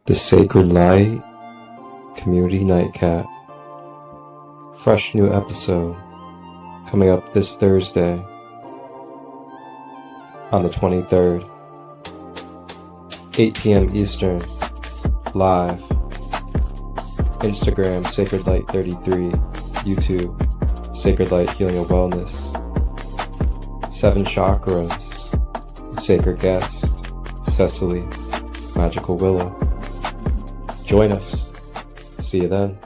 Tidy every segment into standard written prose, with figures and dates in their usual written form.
The SaCrEd Light Community Nightcap. Fresh new episode coming up this Thursday on the 23rd, 8 p.m. Eastern, live. Instagram, SaCrEd Light 33, YouTube, SaCrEd Light Healing and Wellness, 7 Chakras, SaCrEd Guest, Sesily, Magical Willow. Join us. See you then.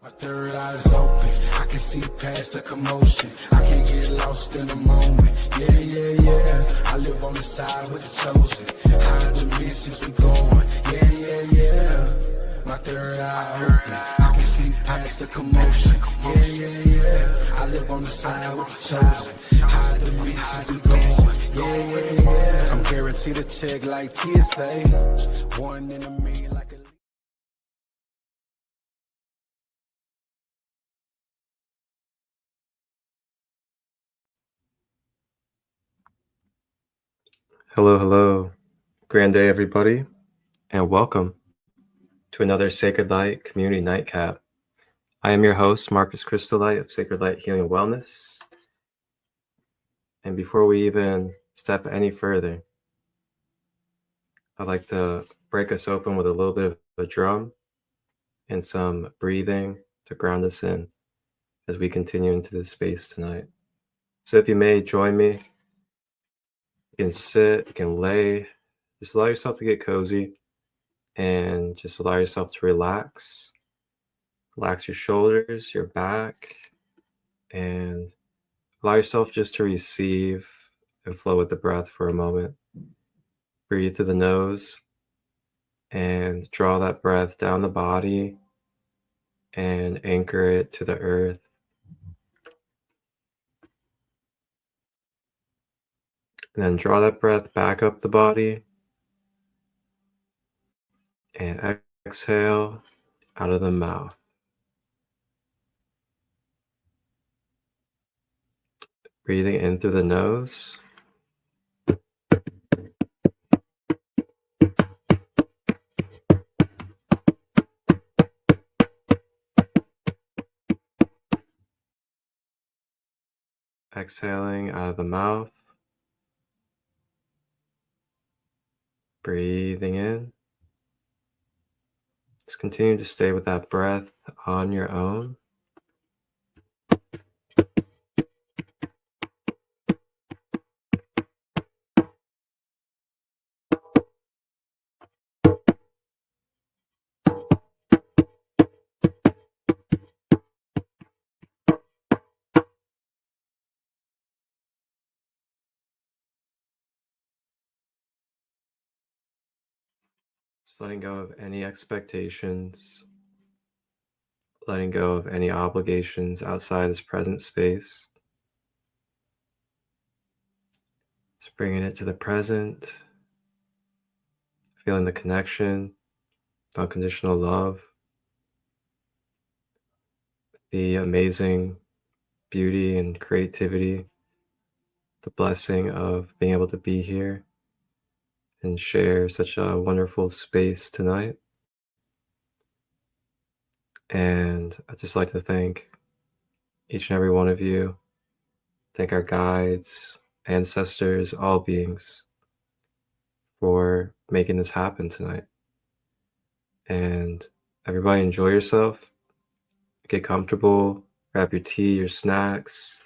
My third eye's open, I can see past the commotion. I can get lost in the moment. Yeah. I live on the side with the chosen. Higher dimensions we going. Yeah. My third eye open, I can see past the commotion. Yeah. I live on the side with the chosen. Higher dimensions we going. Yeah. I'm guaranteed to check like TSA. One in a million like a... Hello. Grand day, everybody, and welcome to another SaCrEd Light Community Nightcap. I am your host, Marcus Crystallite of SaCrEd Light Healing and Wellness. And before we even step any further, I'd like to break us open with a little bit of a drum and some breathing to ground us in as we continue into this space tonight. So if you may, join me. You can sit, you can lay, just allow yourself to get cozy and just allow yourself to relax. Relax your shoulders, your back, and allow yourself just to receive and flow with the breath for a moment. Breathe through the nose and draw that breath down the body and anchor it to the earth. And then draw that breath back up the body and exhale out of the mouth. Breathing in through the nose. Exhaling out of the mouth. Breathing in. Just continue to stay with that breath on your own. Just letting go of any expectations, letting go of any obligations outside this present space. Just bringing it to the present, feeling the connection, the unconditional love, the amazing beauty and creativity, the blessing of being able to be here and share such a wonderful space tonight. And I'd just like to thank each and every one of you, thank our guides, ancestors, all beings for making this happen tonight. And everybody enjoy yourself, get comfortable, grab your tea, your snacks,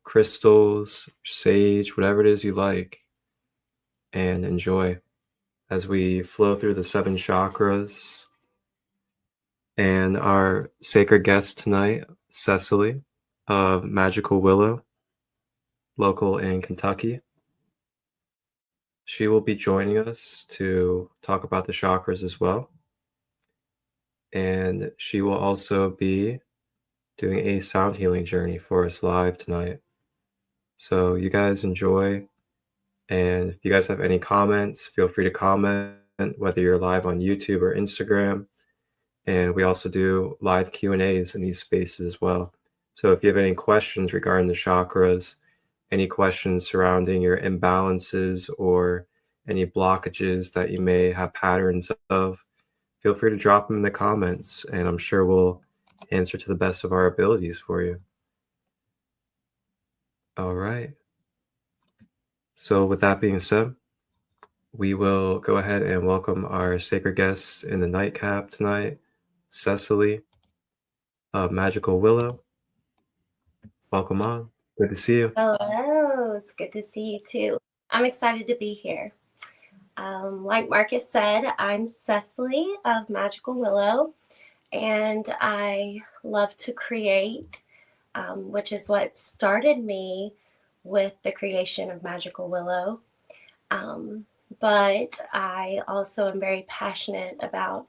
crystals, sage, whatever it is you like, and enjoy as we flow through the 7 chakras. And our SaCrEd guest tonight, Sesily of Magical Willow, local in Kentucky. She will be joining us to talk about the chakras as well. And she will also be doing a sound healing journey for us live tonight. So you guys enjoy. And if you guys have any comments, feel free to comment, whether you're live on YouTube or Instagram. And we also do live Q&As in these spaces as well. So if you have any questions regarding the chakras, any questions surrounding your imbalances or any blockages that you may have patterns of, feel free to drop them in the comments, and I'm sure we'll answer to the best of our abilities for you. All right. So with that being said, we will go ahead and welcome our sacred guest in the nightcap tonight, Sesily of Magical Willow. Welcome on. Good to see you. Hello, it's good to see you too. I'm excited to be here. Like Marcus said, I'm Sesily of Magical Willow, and I love to create, which is what started me with the creation of Magical Willow. But I also am very passionate about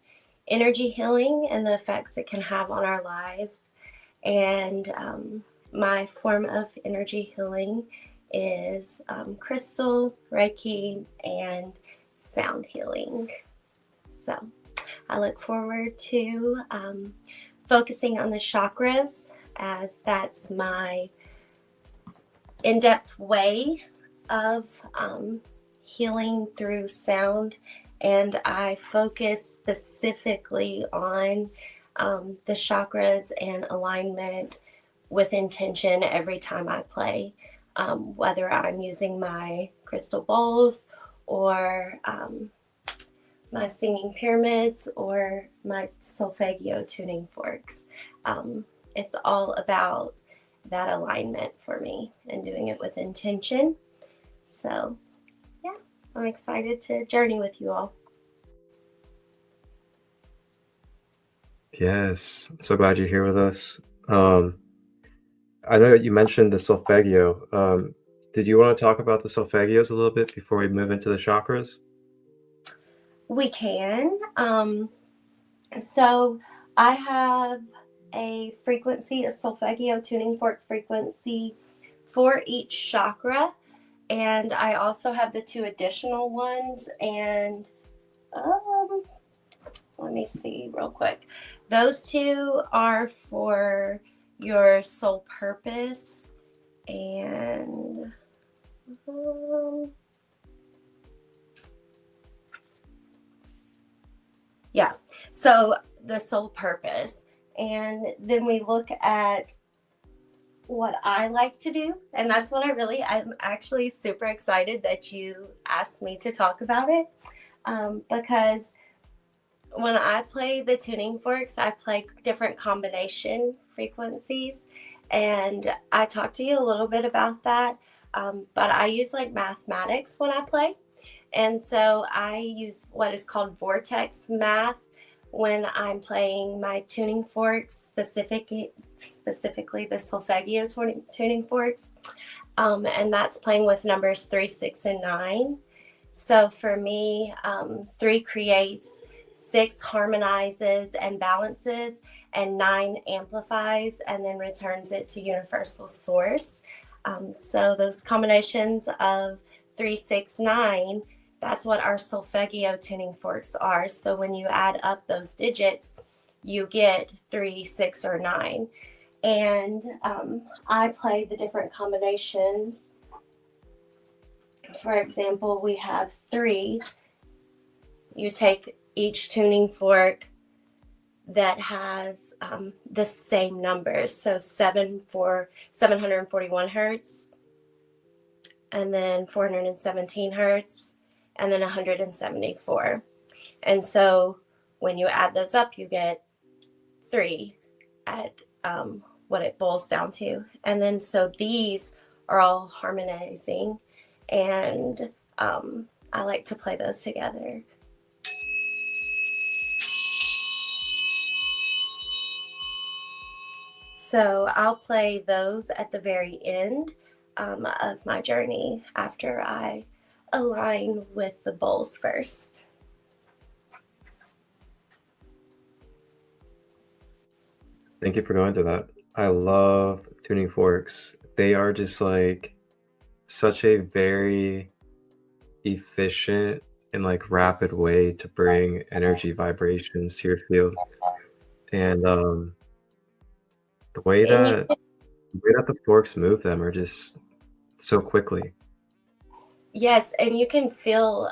energy healing and the effects it can have on our lives. And my form of energy healing is crystal, Reiki, and sound healing. So I look forward to focusing on the chakras, as that's my in-depth way of healing through sound. And I focus specifically on the chakras and alignment with intention every time I play, whether I'm using my crystal bowls or my singing pyramids or my solfeggio tuning forks. It's all about that alignment for me and doing it with intention. So yeah, I'm excited to journey with you all. Yes, I'm so glad you're here with us. I know you mentioned the solfeggio. Did you want to talk about the solfeggios a little bit before we move into the chakras? We can. So I have a frequency, a solfeggio tuning fork frequency for each chakra. And I also have the 2 additional ones. And let me see real quick. Those 2 are for your soul purpose. And yeah, so the soul purpose. And then we look at what I like to do. And that's what I'm actually super excited that you asked me to talk about it. Because when I play the tuning forks, I play different combination frequencies. And I talked to you a little bit about that. But I use like mathematics when I play. And so I use what is called vortex math when I'm playing my tuning forks, specifically the solfeggio tuning forks. And that's playing with numbers 3, 6, and 9. So for me, 3 creates, 6 harmonizes and balances, and 9 amplifies and then returns it to universal source. So those combinations of 3, 6, 9, that's what our solfeggio tuning forks are. So when you add up those digits, you get 3, 6, or 9. And I play the different combinations. For example, we have 3. You take each tuning fork that has the same numbers. So 7 for 741 hertz, and then 417 hertz, and then 174. And so when you add those up, you get 3 at what it boils down to. And then so these are all harmonizing, and I like to play those together. So I'll play those at the very end of my journey after I align with the bowls first. Thank you for going to that. I love tuning forks. They are just like such a very efficient and like rapid way to bring energy vibrations to your field. And the way that the forks move them are just so quickly. Yes, and you can feel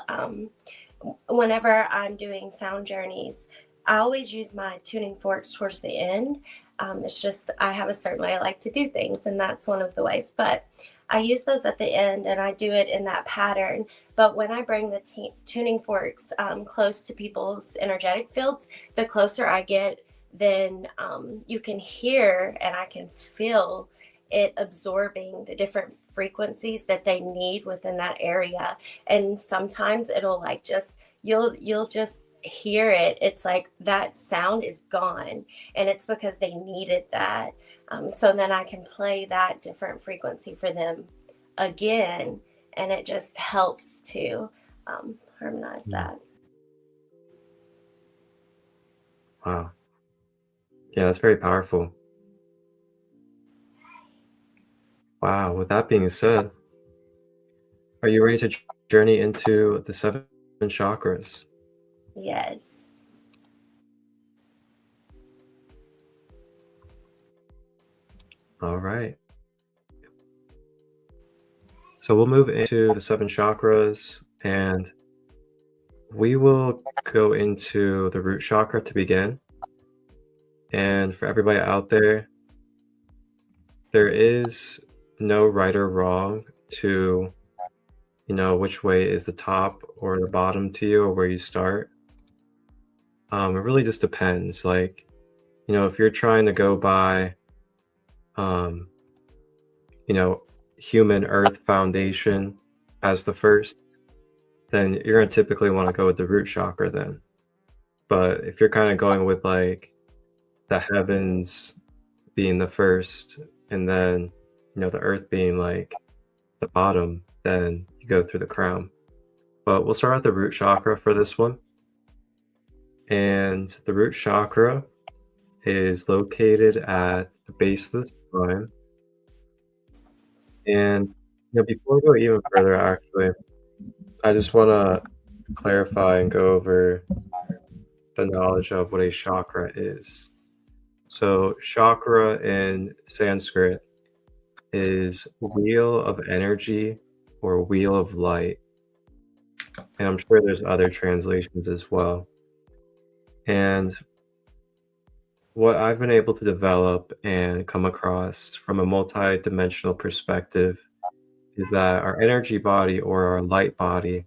whenever I'm doing sound journeys, I always use my tuning forks towards the end. It's just I have a certain way I like to do things, and that's one of the ways. But I use those at the end, and I do it in that pattern. But when I bring the tuning forks close to people's energetic fields, the closer I get, then you can hear and I can feel it absorbing the different frequencies that they need within that area. And sometimes it'll like just you'll just hear it. It's like that sound is gone, and it's because they needed that. So then I can play that different frequency for them again, and it just helps to harmonize that. Wow. Yeah, that's very powerful. Wow. With that being said, are you ready to journey into the 7 chakras? Yes. All right. So we'll move into the 7 chakras, and we will go into the root chakra to begin. And for everybody out there is no right or wrong to, which way is the top or the bottom to you or where you start. It really just depends. Like, if you're trying to go by, human earth foundation as the first, then you're going to typically want to go with the root chakra then. But if you're kind of going with like the heavens being the first and then, the earth being like the bottom, then you go through the crown. But we'll start with the root chakra for this one. And the root chakra is located at the base of the spine. And before we go even further, actually, I just want to clarify and go over the knowledge of what a chakra is. So chakra in Sanskrit is wheel of energy or wheel of light. And I'm sure there's other translations as well. And what I've been able to develop and come across from a multi-dimensional perspective is that our energy body or our light body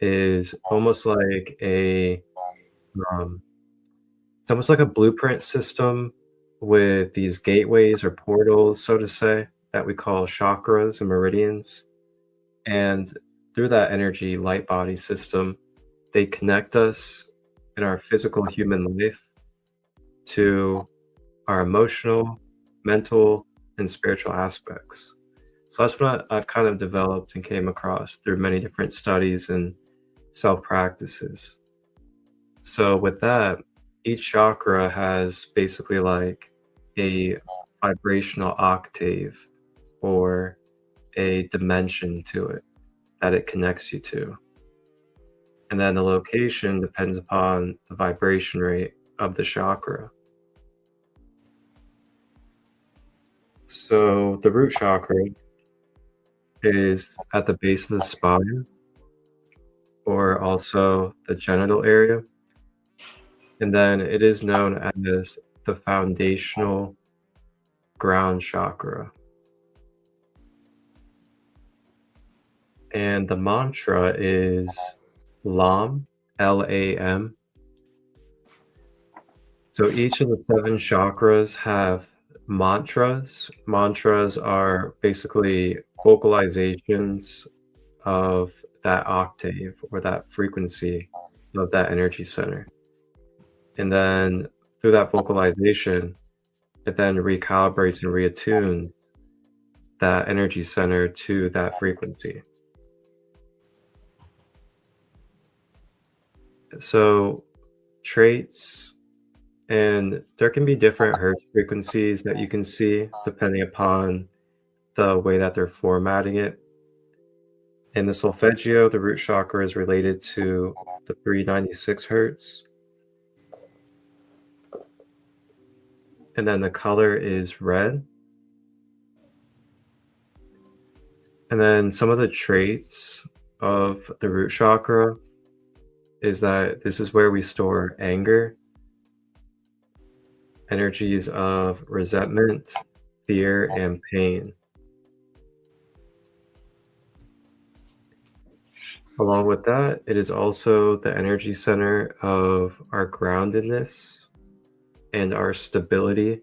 is almost like it's almost like a blueprint system with these gateways or portals, so to say, that we call chakras and meridians. And through that energy light body system, they connect us in our physical human life to our emotional, mental, and spiritual aspects. So that's what I've kind of developed and came across through many different studies and self-practices. So with that, each chakra has basically like a vibrational octave or a dimension to it that it connects you to. And then the location depends upon the vibration rate of the chakra. So the root chakra is at the base of the spine or also the genital area. And then it is known as the foundational ground chakra. And the mantra is LAM, L-A-M. So each of the 7 chakras have mantras. Mantras are basically vocalizations of that octave or that frequency of that energy center. And then through that vocalization, it then recalibrates and reattunes that energy center to that frequency. So traits, and there can be different hertz frequencies that you can see depending upon the way that they're formatting it. In the solfeggio, the root chakra is related to the 396 hertz. And then the color is red. And then some of the traits of the root chakra is that this is where we store anger, energies of resentment, fear, and pain. Along with that, it is also the energy center of our groundedness and our stability.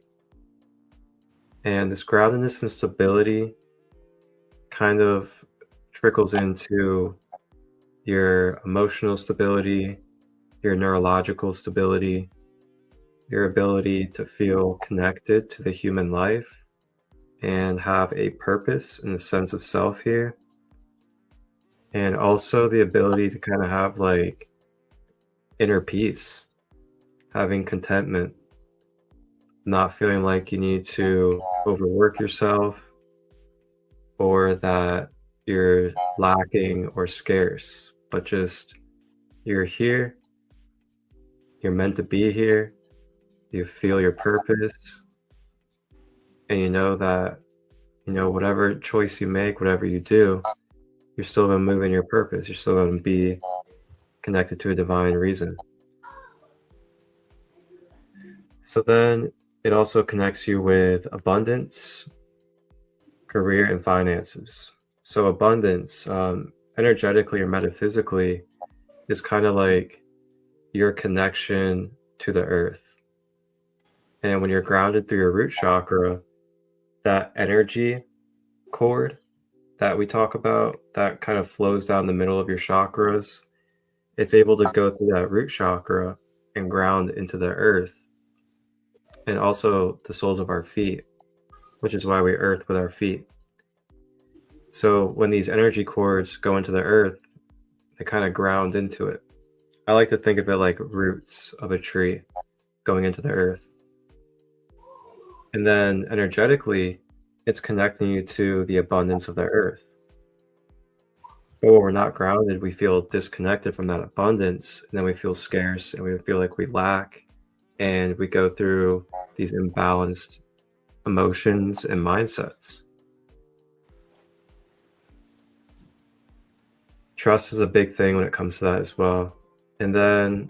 And this groundedness and stability kind of trickles into your emotional stability, your neurological stability, your ability to feel connected to the human life and have a purpose and a sense of self here. And also the ability to kind of have like inner peace, having contentment, not feeling like you need to overwork yourself or that you're lacking or scarce, but just you're here, you're meant to be here, you feel your purpose, and you know that, whatever choice you make, whatever you do, you're still going to move in your purpose. You're still going to be connected to a divine reason. So then it also connects you with abundance, career, and finances. So abundance, energetically or metaphysically, is kind of like your connection to the earth. And when you're grounded through your root chakra, that energy cord that we talk about, that kind of flows down the middle of your chakras, it's able to go through that root chakra and ground into the earth, and also the soles of our feet, which is why we earth with our feet. So when these energy cords go into the earth, they kind of ground into it. I like to think of it like roots of a tree going into the earth. And then energetically, it's connecting you to the abundance of the earth. But when we're not grounded, we feel disconnected from that abundance, and then we feel scarce and we feel like we lack, and we go through these imbalanced emotions and mindsets. Trust is a big thing when it comes to that as well. And then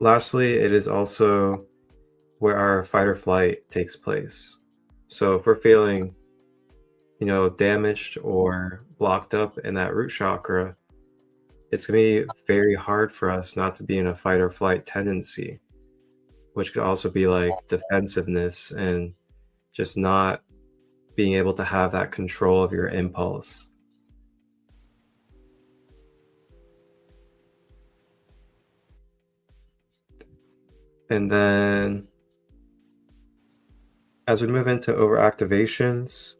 lastly, it is also where our fight or flight takes place. So if we're feeling, damaged or blocked up in that root chakra, it's going to be very hard for us not to be in a fight or flight tendency, which could also be like defensiveness and just not being able to have that control of your impulse. And then as we move into overactivations,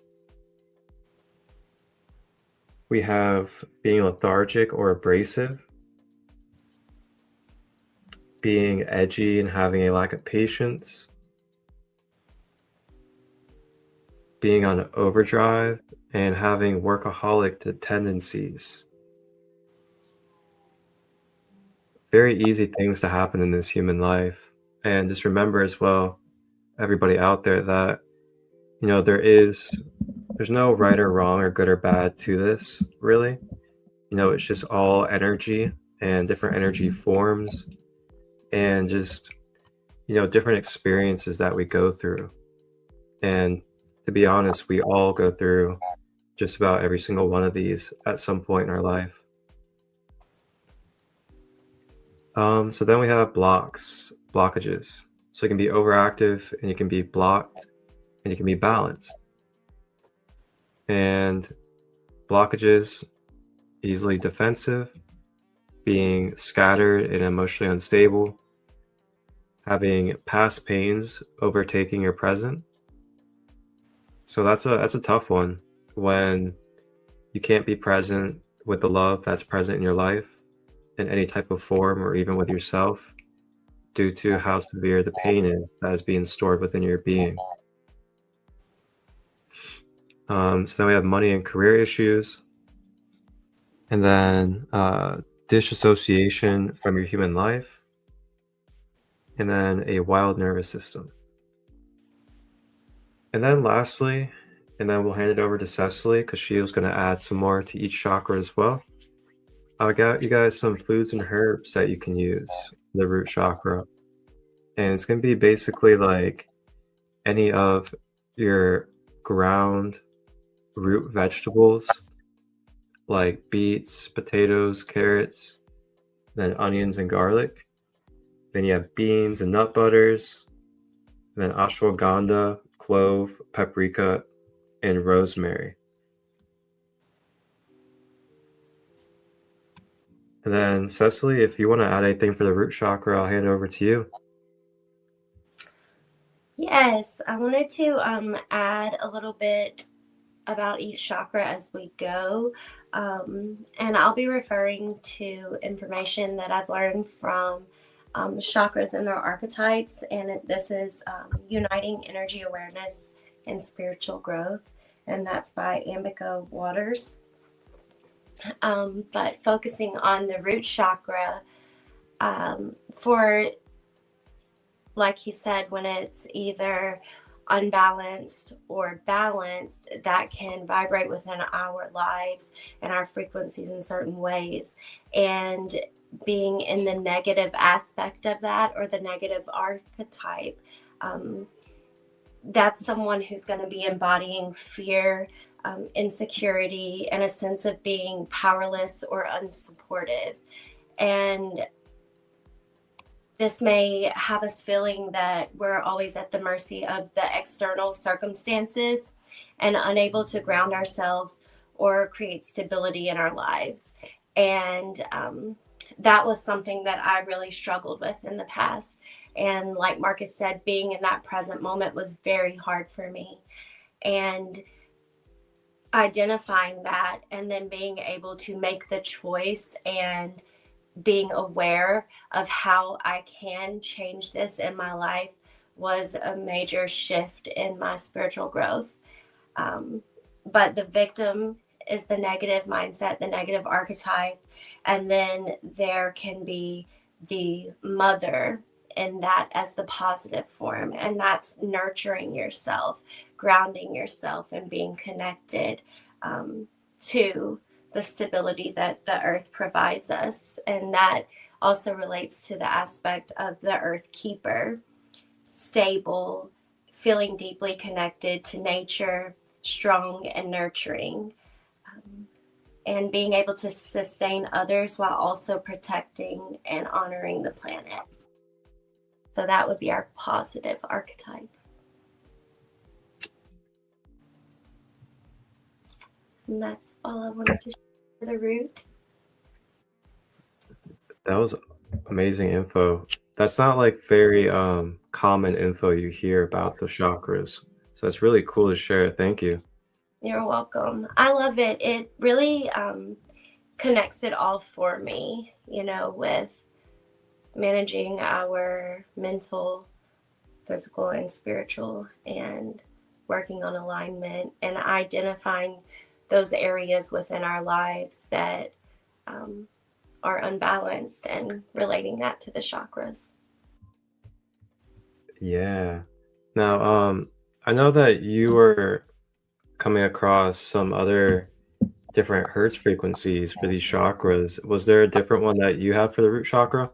we have being lethargic or abrasive, being edgy and having a lack of patience, being on overdrive and having workaholic tendencies. Very easy things to happen in this human life. And just remember as well, everybody out there, that there's no right or wrong or good or bad to this, really. It's just all energy and different energy forms and just different experiences that we go through. And to be honest, we all go through just about every single one of these at some point in our life. So then we have blockages. So you can be overactive and you can be blocked and you can be balanced. And blockages, easily defensive, being scattered and emotionally unstable, having past pains overtaking your present. So that's a tough one when you can't be present with the love that's present in your life in any type of form or even with yourself, due to how severe the pain is that is being stored within your being. So then we have money and career issues, and then disassociation from your human life, and then a wild nervous system. And then lastly and then we'll hand it over to Sesily because she was going to add some more to each chakra as well. I got you guys some foods and herbs that you can use for the root chakra. And it's going to be basically like any of your ground root vegetables, like beets, potatoes, carrots, then onions and garlic. Then you have beans and nut butters, then ashwagandha, clove, paprika, and rosemary. And then Sesily, if you want to add anything for the root chakra, I'll hand it over to you. Yes, I wanted to add a little bit about each chakra as we go. And I'll be referring to information that I've learned from chakras and their archetypes. And this is Uniting Energy Awareness and Spiritual Growth. And that's by Ambika Waters. But focusing on the root chakra, for, like he said, when it's either unbalanced or balanced, that can vibrate within our lives and our frequencies in certain ways. And being in the negative aspect of that, or the negative archetype, that's someone who's going to be embodying fear, insecurity, and a sense of being powerless or unsupported. And this may have us feeling that we're always at the mercy of the external circumstances and unable to ground ourselves or create stability in our lives. And that was something that I really struggled with in the past. And like Marcus said, being in that present moment was very hard for me. And identifying that and then being able to make the choice and being aware of how I can change this in my life was a major shift in my spiritual growth. But the victim is the negative mindset, the negative archetype. And then there can be the mother in that as the positive form. And that's nurturing yourself, grounding yourself, and being connected to the stability that the earth provides us. And that also relates to the aspect of the earth keeper, stable, feeling deeply connected to nature, strong and nurturing, and being able to sustain others while also protecting and honoring the planet. So that would be our positive archetype. And that's all I wanted to share for the root. That was amazing info. That's not like very common info you hear about the chakras. So it's really cool to share. Thank you. You're welcome. I love it. It really connects it all for me, with managing our mental, physical, and spiritual, and working on alignment and identifying those areas within our lives that are unbalanced and relating that to the chakras. Yeah. Now, I know that you were coming across some other different hertz frequencies for these chakras. Was there a different one that you have for the root chakra?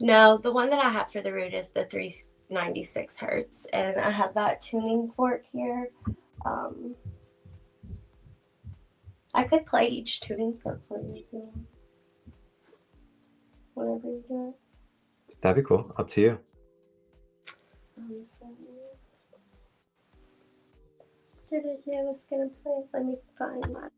No, the one that I have for the root is the 396 hertz, and I have that tuning fork here. I could play each tuning fork for you if you want. Whatever you do. That'd be cool. Up to you. I was gonna play. Let me find my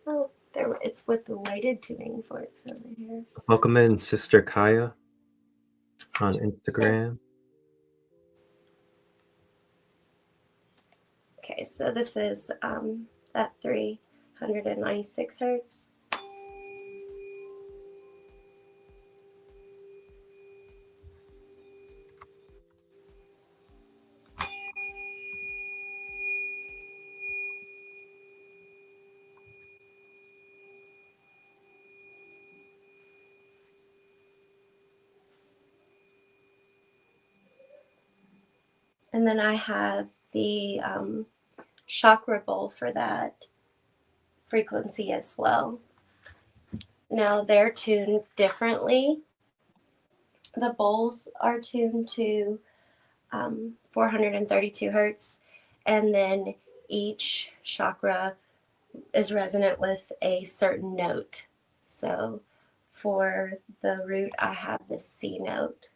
Oh, there. It's with the weighted tuning forks over here. Welcome in, Sister Kaya, on Instagram. Okay, so this is at 396 hertz. And then I have the chakra bowl for that frequency as well. Now they're tuned differently. The bowls are tuned to 432 hertz, and then each chakra is resonant with a certain note. So for the root, I have the C note.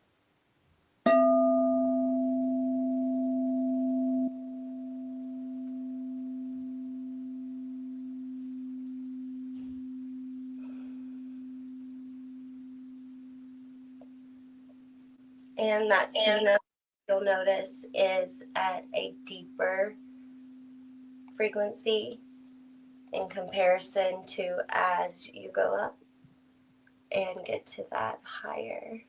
And that C note, you'll notice, is at a deeper frequency in comparison to as you go up and get to that higher.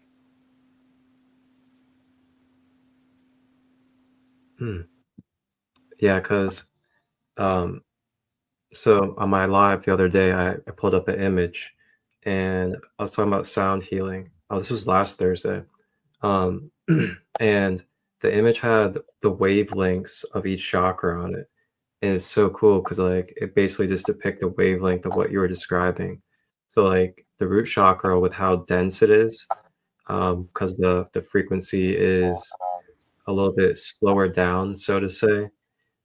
Yeah, because so on my live the other day, I pulled up an image, and I was talking about sound healing. Oh, this was last Thursday. And the image had the wavelengths of each chakra on it. And it's so cool because like it basically just depicts the wavelength of what you were describing. So like the root chakra with how dense it is, because the frequency is a little bit slower down, so to say,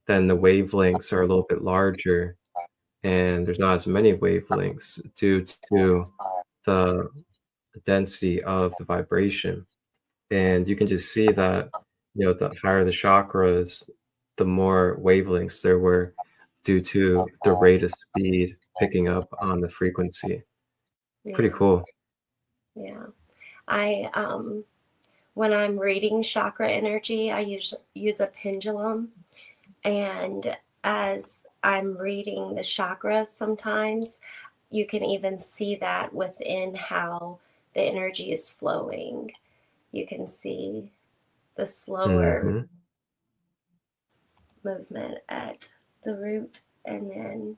then the wavelengths are a little bit larger, and there's not as many wavelengths due to the density of the vibration. And you can just see that, the higher the chakras, the more wavelengths there were due to the rate of speed picking up on the frequency. Pretty cool. Yeah. I when I'm reading chakra energy, I use a pendulum, and as I'm reading the chakras, sometimes you can even see that within how the energy is flowing. You can see the slower movement at the root, and then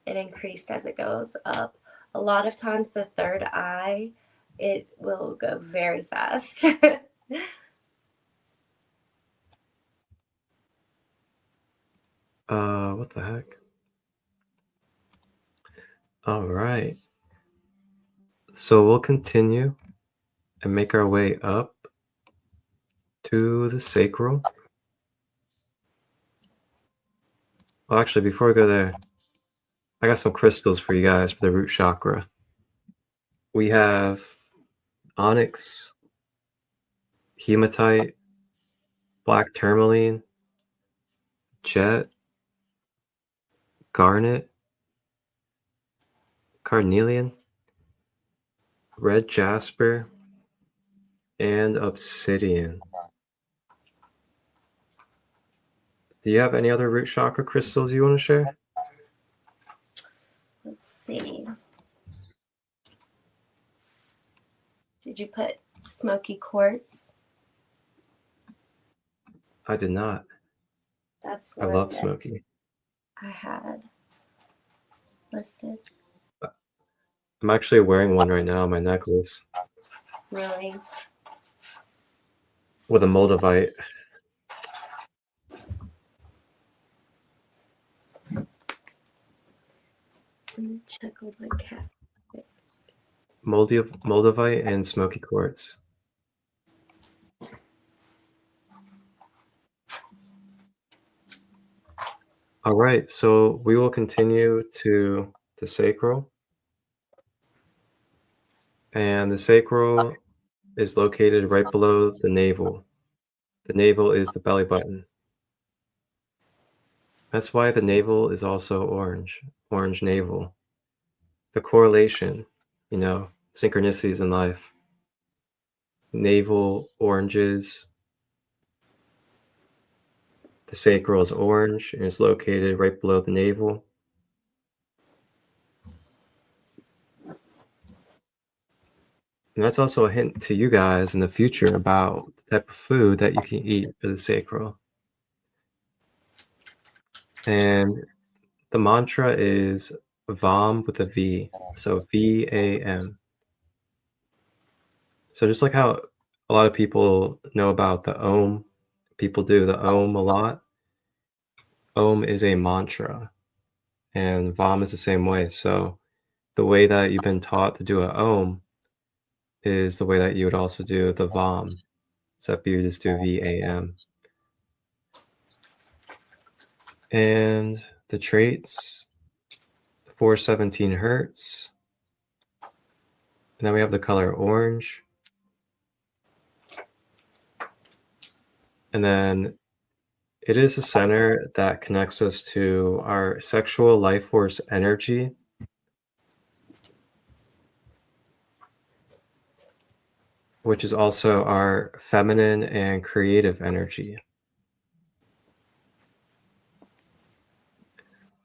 it increased as it goes up. A lot of times the third eye, it will go very fast. What the heck? All right. So we'll continue and make our way up to the sacral. Well, actually, before we go there, I got some crystals for you guys for the root chakra. We have onyx, hematite, black tourmaline, jet, garnet, carnelian, red jasper, and obsidian. Do you have any other root chakra crystals you want to share? Let's see. Did you put smoky quartz? I did not. That's I love smoky. I had listed. I'm actually wearing one right now on my necklace. Really? With a moldavite. Let me check with my cat. Moldavite and smoky quartz. All right, so we will continue to the sacral. And the sacral is located right below the navel. The navel is the belly button. That's why the navel is also orange navel. The correlation, synchronicities in life. Navel oranges. The sacral is orange and is located right below the navel. And that's also a hint to you guys in the future about the type of food that you can eat for the sacral. And the mantra is VAM with a V, so VAM. So just like how a lot of people know about the Om people do the Om a lot. Om is a mantra, and Vam is the same way. So the way that you've been taught to do a Om is the way that you would also do the Vam, except you just do VAM. And the traits, 417 hertz. And then we have the color orange. And then it is a center that connects us to our sexual life force energy, which is also our feminine and creative energy.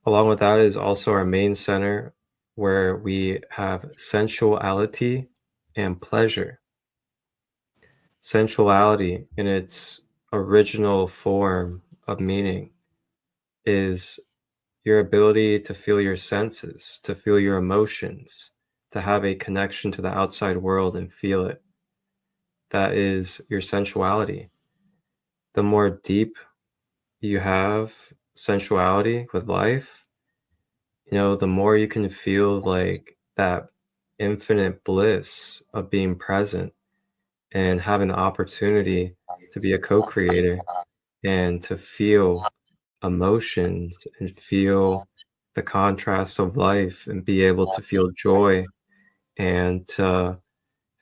Along with that is also our main center, where we have sensuality and pleasure. Sensuality in its original form of meaning is your ability to feel your senses, to feel your emotions, to have a connection to the outside world and feel it. That is your sensuality. The more deep you have sensuality with life, the more you can feel like that infinite bliss of being present and having the opportunity to be a co-creator and to feel emotions and feel the contrast of life and be able to feel joy and to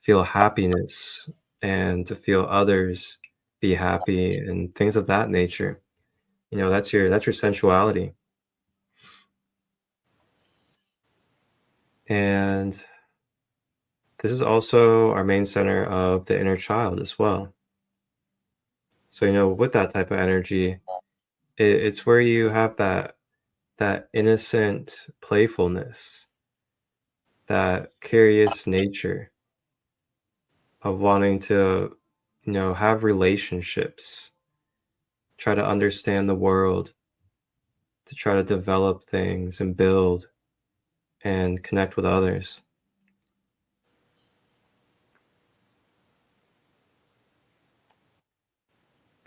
feel happiness and to feel others be happy and things of that nature. That's your sensuality. And this is also our main center of the inner child as well. So, with that type of energy, it's where you have that innocent playfulness, that curious nature of wanting to, have relationships, try to understand the world, to try to develop things and build and connect with others.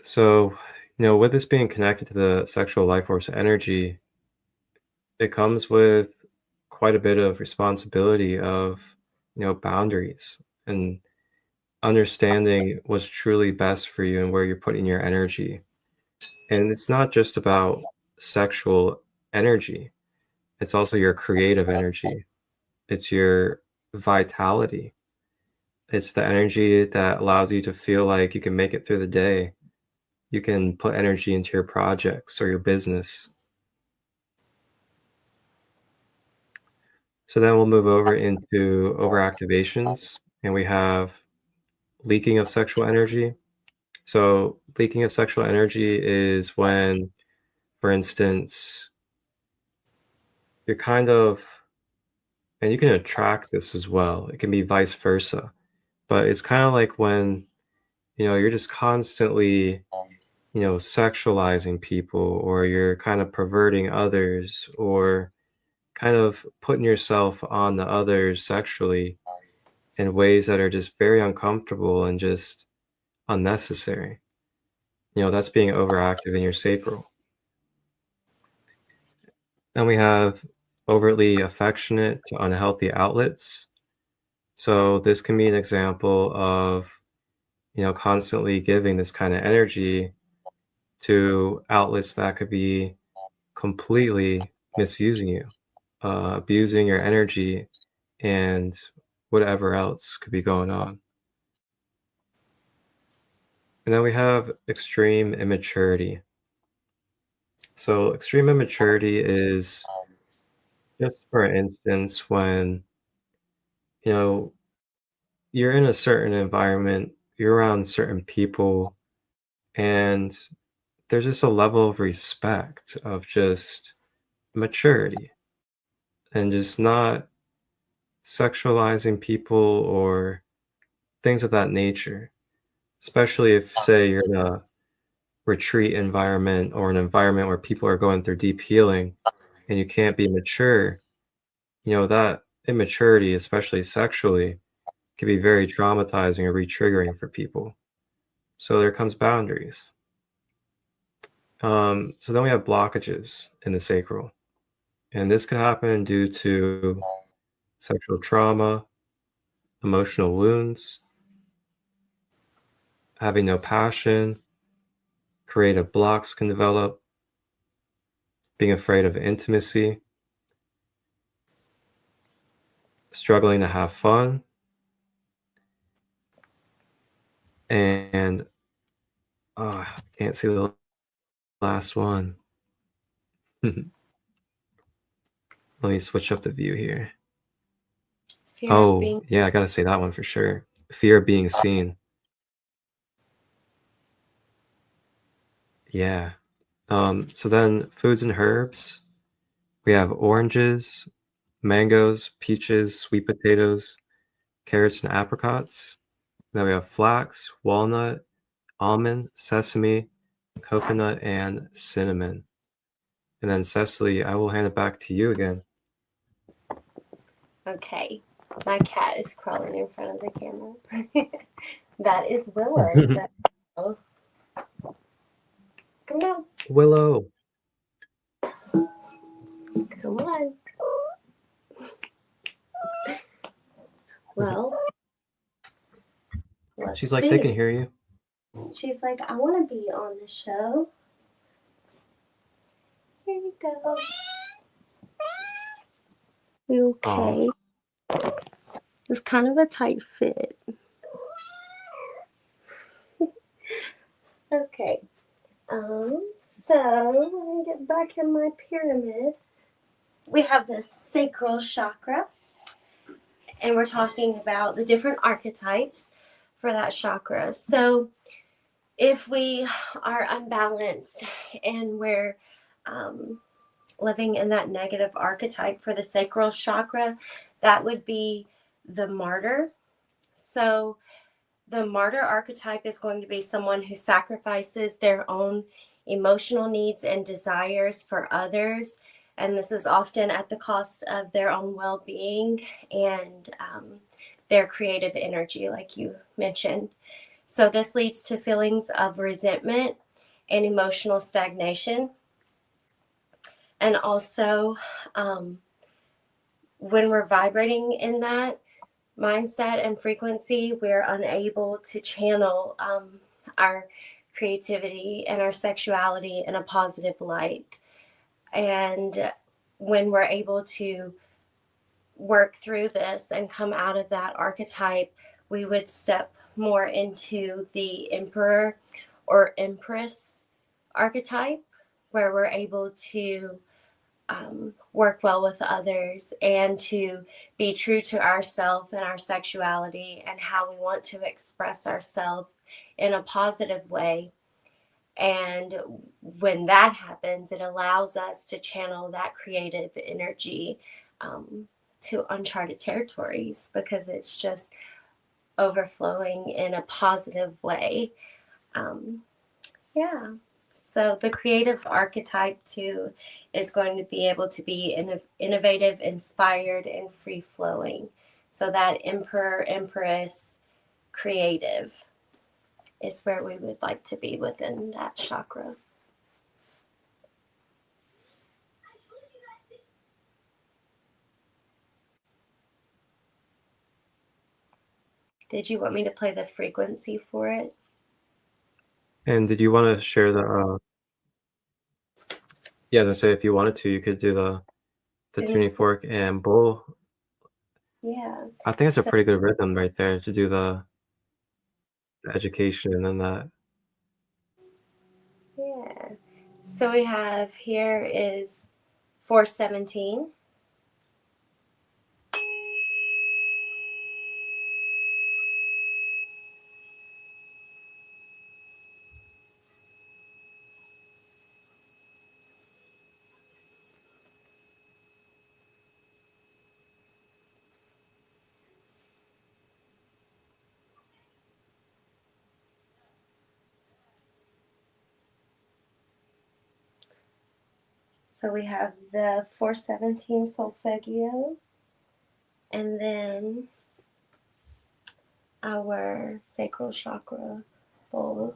So, with this being connected to the sexual life force energy, it comes with quite a bit of responsibility of, boundaries and understanding what's truly best for you and where you're putting your energy. And it's not just about sexual energy, it's also your creative energy, it's your vitality, it's the energy that allows you to feel like you can make it through the day. You can put energy into your projects or your business. So then we'll move over into overactivations, and we have leaking of sexual energy. So leaking of sexual energy is when, for instance, you're and you can attract this as well. It can be vice versa, but it's kind of like when, you're just constantly, sexualizing people, or you're kind of perverting others, or kind of putting yourself on the others sexually in ways that are just very uncomfortable and just unnecessary. That's being overactive in your sacral. Then we have overtly affectionate to unhealthy outlets. So this can be an example of, constantly giving this kind of energy to outlets that could be completely misusing you, abusing your energy, and whatever else could be going on. And then we have extreme immaturity. So extreme immaturity is just, for instance, when, you know, you're in a certain environment, you're around certain people, and there's just a level of respect, of just maturity, and just not sexualizing people or things of that nature. Especially if, say, you're in a retreat environment or an environment where people are going through deep healing and you can't be mature, that immaturity, especially sexually, can be very traumatizing or re-triggering for people. So there comes boundaries. So then we have blockages in the sacral. And this could happen due to sexual trauma, emotional wounds, having no passion, creative blocks can develop, being afraid of intimacy, struggling to have fun, and I can't see the last one. Let me switch up the view here. Yeah, I gotta say that one for sure. Fear of being seen. Yeah. So then foods and herbs. We have oranges, mangoes, peaches, sweet potatoes, carrots, and apricots. Then we have flax, walnut, almond, sesame, coconut, and cinnamon. And then Sesily, I will hand it back to you again. Okay. My cat is crawling in front of the camera. That is Willow. So. Come on. Willow. Come on. Well, She's like, they can hear you. She's like, I want to be on the show. Here you go. You okay? It's kind of a tight fit. Okay. So let me get back in my pyramid. We have the sacral chakra, and we're talking about the different archetypes for that chakra. So if we are unbalanced and we're living in that negative archetype for the sacral chakra, that would be the martyr. So the martyr archetype is going to be someone who sacrifices their own emotional needs and desires for others. And this is often at the cost of their own well-being and their creative energy, like you mentioned. So this leads to feelings of resentment and emotional stagnation. And also, when we're vibrating in that mindset and frequency, we're unable to channel our creativity and our sexuality in a positive light. And when we're able to work through this and come out of that archetype, we would step more into the emperor or empress archetype, where we're able to work well with others and to be true to ourselves and our sexuality and how we want to express ourselves in a positive way. And when that happens, it allows us to channel that creative energy to uncharted territories, because it's just overflowing in a positive way. Yeah. So the creative archetype too is going to be able to be innovative, inspired, and free-flowing. So that emperor, empress, creative is where we would like to be within that chakra. Did you want me to play the frequency for it? And did you want to share the yeah, as I say, if you wanted to, you could do the tuning fork and bowl. Yeah. I think it's a pretty good rhythm right there to do the education and then that. Yeah. So we have here is 417. So we have the 417 solfeggio, and then our sacral chakra bowl.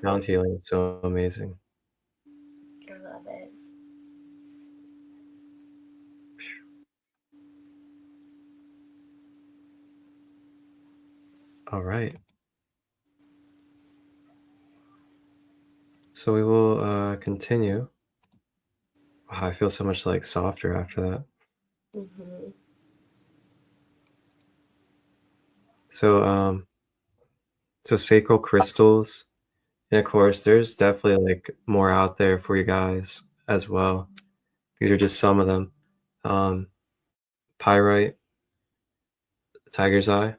sound healing is so amazing. I love it. All right. So we will continue. Wow, I feel so much like softer after that. Mm-hmm. So sacral crystals, and of course, there's definitely like more out there for you guys as well. These are just some of them. Um, Pyrite, tiger's eye,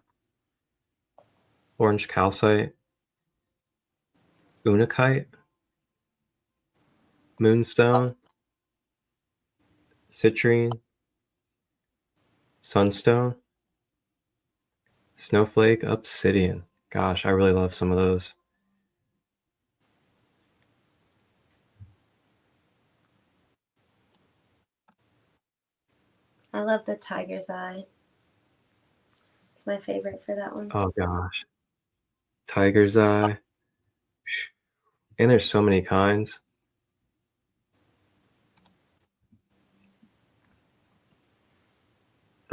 orange calcite, unakite, moonstone, citrine, sunstone, snowflake, obsidian. Gosh, I really love some of those. I love the tiger's eye. It's my favorite for that one. Oh gosh, tiger's eye. And there's so many kinds.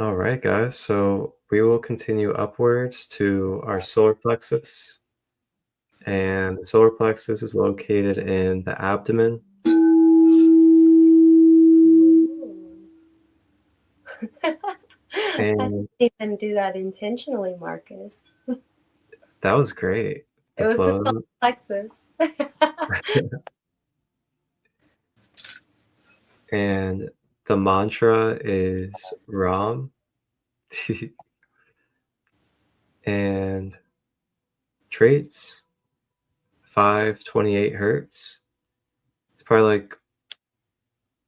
All right, guys. So we will continue upwards to our solar plexus. And the solar plexus is located in the abdomen. I And didn't even do that intentionally, Marcus. that was great. It The was the flow. solar plexus. And the mantra is Ram. And traits 528 hertz. It's probably like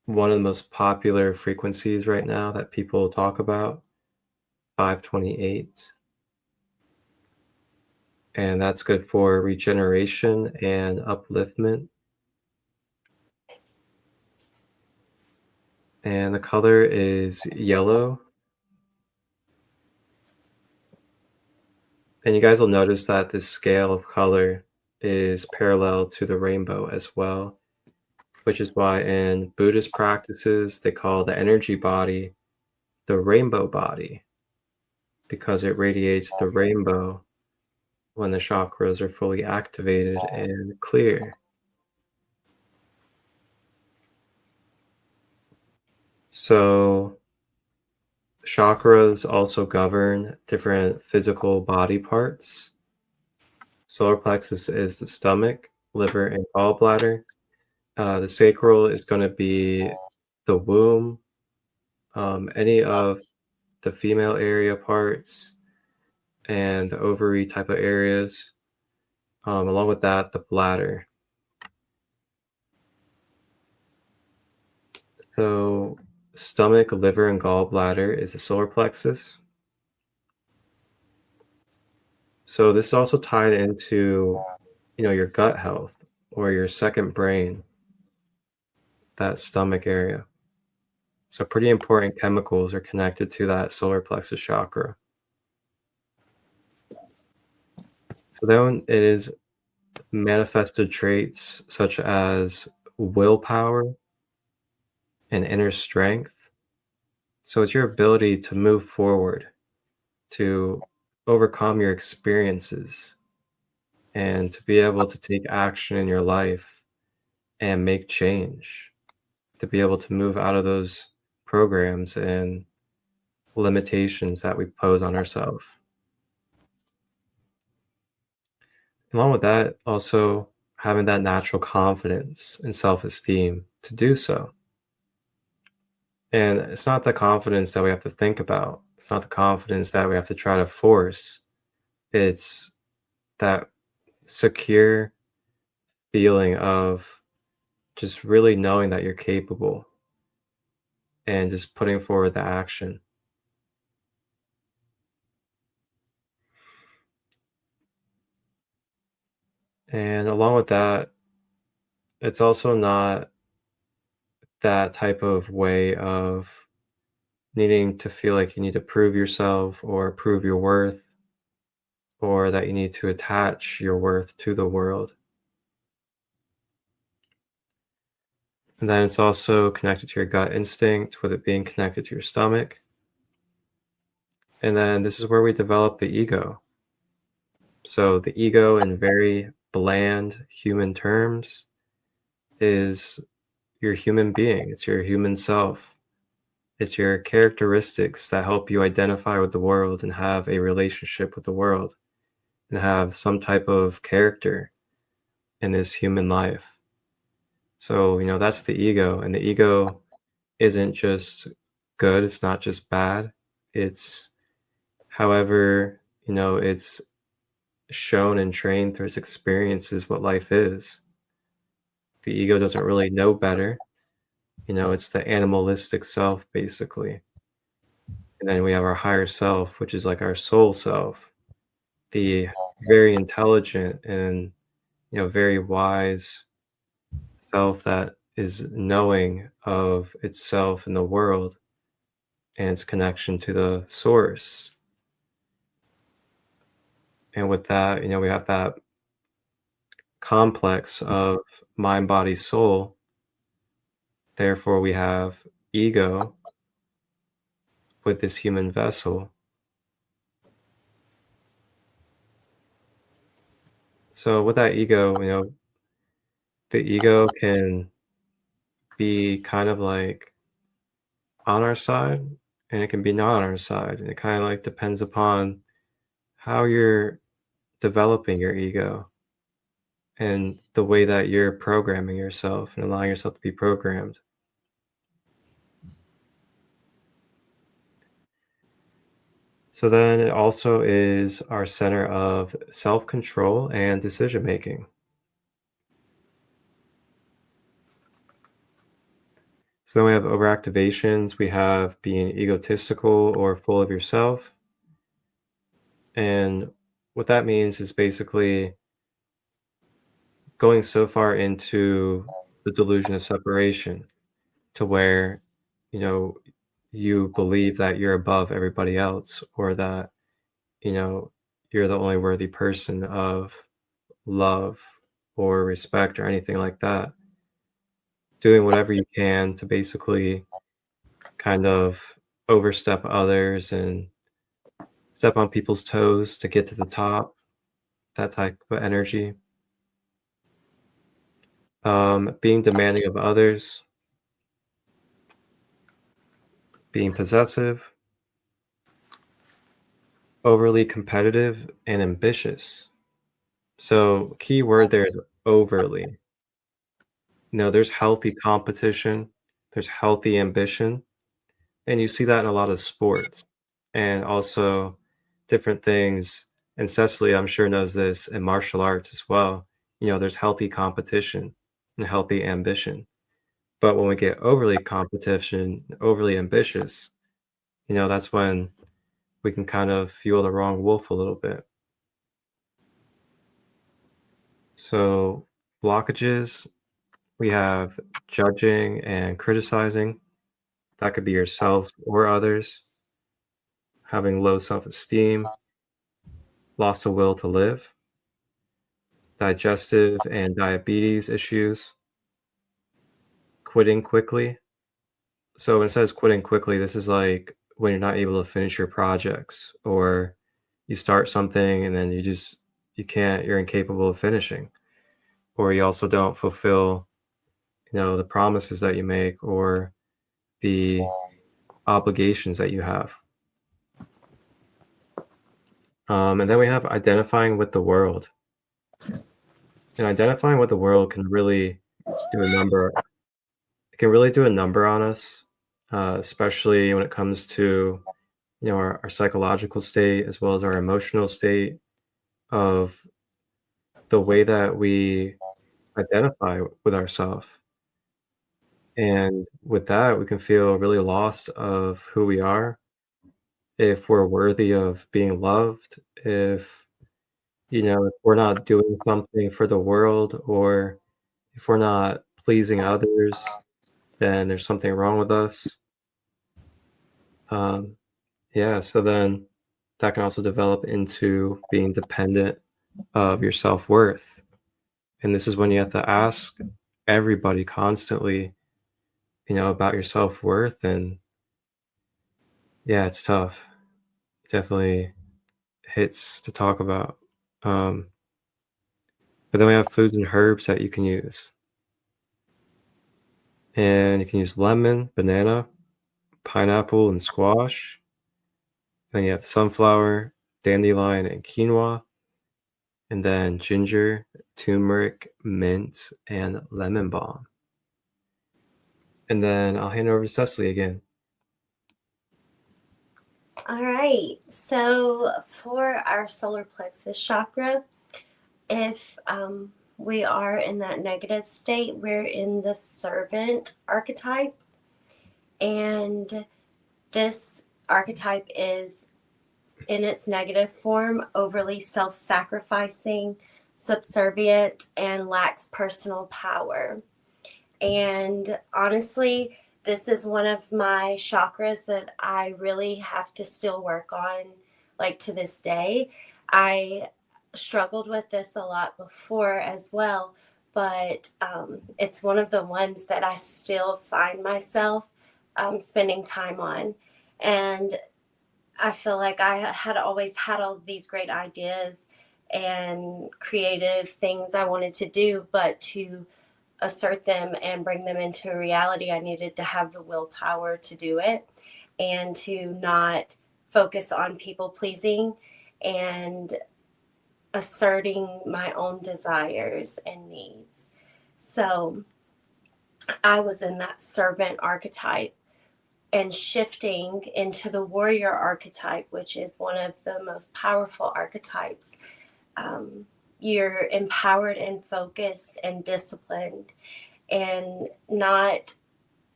one of the most popular frequencies right now that people talk about. 528. And that's good for regeneration and upliftment. And the color is yellow. And you guys will notice that this scale of color is parallel to the rainbow as well, which is why in Buddhist practices they call the energy body the rainbow body, because it radiates the rainbow when the chakras are fully activated and clear. So chakras also govern different physical body parts. Solar plexus is the stomach, liver, and gallbladder. The sacral is going to be the womb, any of the female area parts, and the ovary type of areas. Along with that, the bladder. So stomach, liver, and gallbladder is the solar plexus. So this is also tied into, your gut health or your second brain, that stomach area. So pretty important chemicals are connected to that solar plexus chakra. So then it is manifested traits such as willpower and inner strength. So it's your ability to move forward, to overcome your experiences, and to be able to take action in your life and make change, to be able to move out of those programs and limitations that we pose on ourselves. Along with that, also having that natural confidence and self-esteem to do so. And it's not the confidence that we have to think about. It's not the confidence that we have to try to force. It's that secure feeling of just really knowing that you're capable and just putting forward the action. And along with that, it's also not that type of way of needing to feel like you need to prove yourself or prove your worth, or that you need to attach your worth to the world. And then it's also connected to your gut instinct, with it being connected to your stomach. And then this is where we develop the ego. So the ego, in very bland human terms, is your human being. It's your human self. It's your characteristics that help you identify with the world and have a relationship with the world and have some type of character in this human life. So, that's the ego. And the ego isn't just good, it's not just bad. It's however, it's shown and trained through its experiences what life is. The ego doesn't really know better. It's the animalistic self, basically. And then we have our higher self, which is like our soul self, the very intelligent and, very wise self that is knowing of itself and the world and its connection to the source. And with that, we have that complex of mind, body, soul. Therefore, we have ego with this human vessel. So with that ego, the ego can be kind of like on our side and it can be not on our side. And it kind of like depends upon how you're developing your ego and the way that you're programming yourself and allowing yourself to be programmed. So then it also is our center of self-control and decision-making. So then we have overactivations, we have being egotistical or full of yourself. And what that means is basically going so far into the delusion of separation to where, you believe that you're above everybody else, or that, you're the only worthy person of love or respect or anything like that. Doing whatever you can to basically kind of overstep others and step on people's toes to get to the top, that type of energy. Being demanding of others, being possessive, overly competitive, and ambitious. So key word there is overly. There's healthy competition, there's healthy ambition, and you see that in a lot of sports and also different things. And Sesily, I'm sure, knows this in martial arts as well. There's healthy competition and healthy ambition. But when we get overly competition, overly ambitious, that's when we can kind of fuel the wrong wolf a little bit. So blockages, we have judging and criticizing. That could be yourself or others. Having low self-esteem, loss of will to live, digestive and diabetes issues, quitting quickly. So when it says quitting quickly, this is like when you're not able to finish your projects, or you start something and then you're incapable of finishing, or you also don't fulfill, the promises that you make or the obligations that you have. And then we have identifying with the world. And identifying with the world can really do a number. It can really do a number on us, especially when it comes to, our psychological state as well as our emotional state of the way that we identify with ourselves. And with that, we can feel really lost of who we are, if we're worthy of being loved, if we're not doing something for the world, or if we're not pleasing others, then there's something wrong with us. So then that can also develop into being dependent of your self-worth. And this is when you have to ask everybody constantly, about your self-worth, and yeah, it's tough. It definitely hits to talk about. But then we have foods and herbs that you can use. And you can use lemon, banana, pineapple, and squash. Then you have sunflower, dandelion, and quinoa. And then ginger, turmeric, mint, and lemon balm. And then I'll hand it over to Sesily again. All right. So for our solar plexus chakra, if we are in that negative state, we're in the servant archetype. And this archetype is, in its negative form, overly self-sacrificing, subservient, and lacks personal power. And honestly, this is one of my chakras that I really have to still work on, like to this day. I struggled with this a lot before as well, but it's one of the ones that I still find myself spending time on. And I feel like I had always had all these great ideas and creative things I wanted to do, but to assert them and bring them into reality, I needed to have the willpower to do it and to not focus on people pleasing and asserting my own desires and needs. So I was in that servant archetype and shifting into the warrior archetype, which is one of the most powerful archetypes. You're empowered and focused and disciplined, and not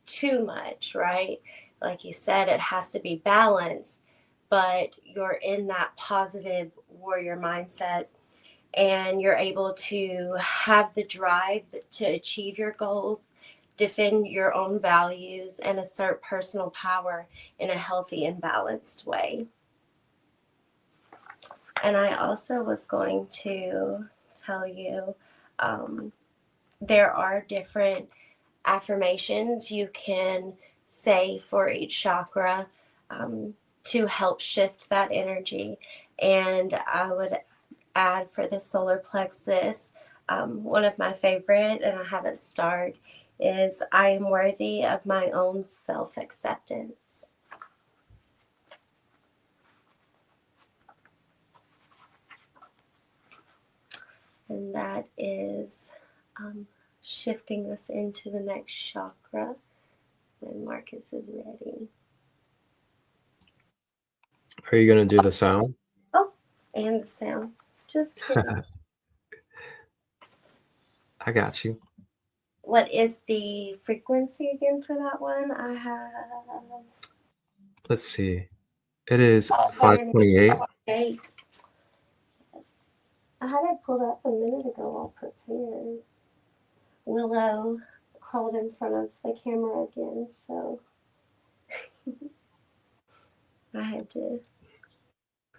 too much, right? Like you said, it has to be balanced, but you're in that positive warrior mindset, and you're able to have the drive to achieve your goals, defend your own values, and assert personal power in a healthy and balanced way. And I also was going to tell you there are different affirmations you can say for each chakra to help shift that energy. And I would add for the solar plexus, one of my favorite, and I have it starred, is I am worthy of my own self-acceptance. And that is shifting us into the next chakra when Marcus is ready. Are you going to do the sound? Oh, and the sound. Just kidding. I got you. What is the frequency again for that one? I have... Let's see. It is 528. Yes. I had it pulled up a minute ago all prepared. Willow crawled in front of the camera again, so I had to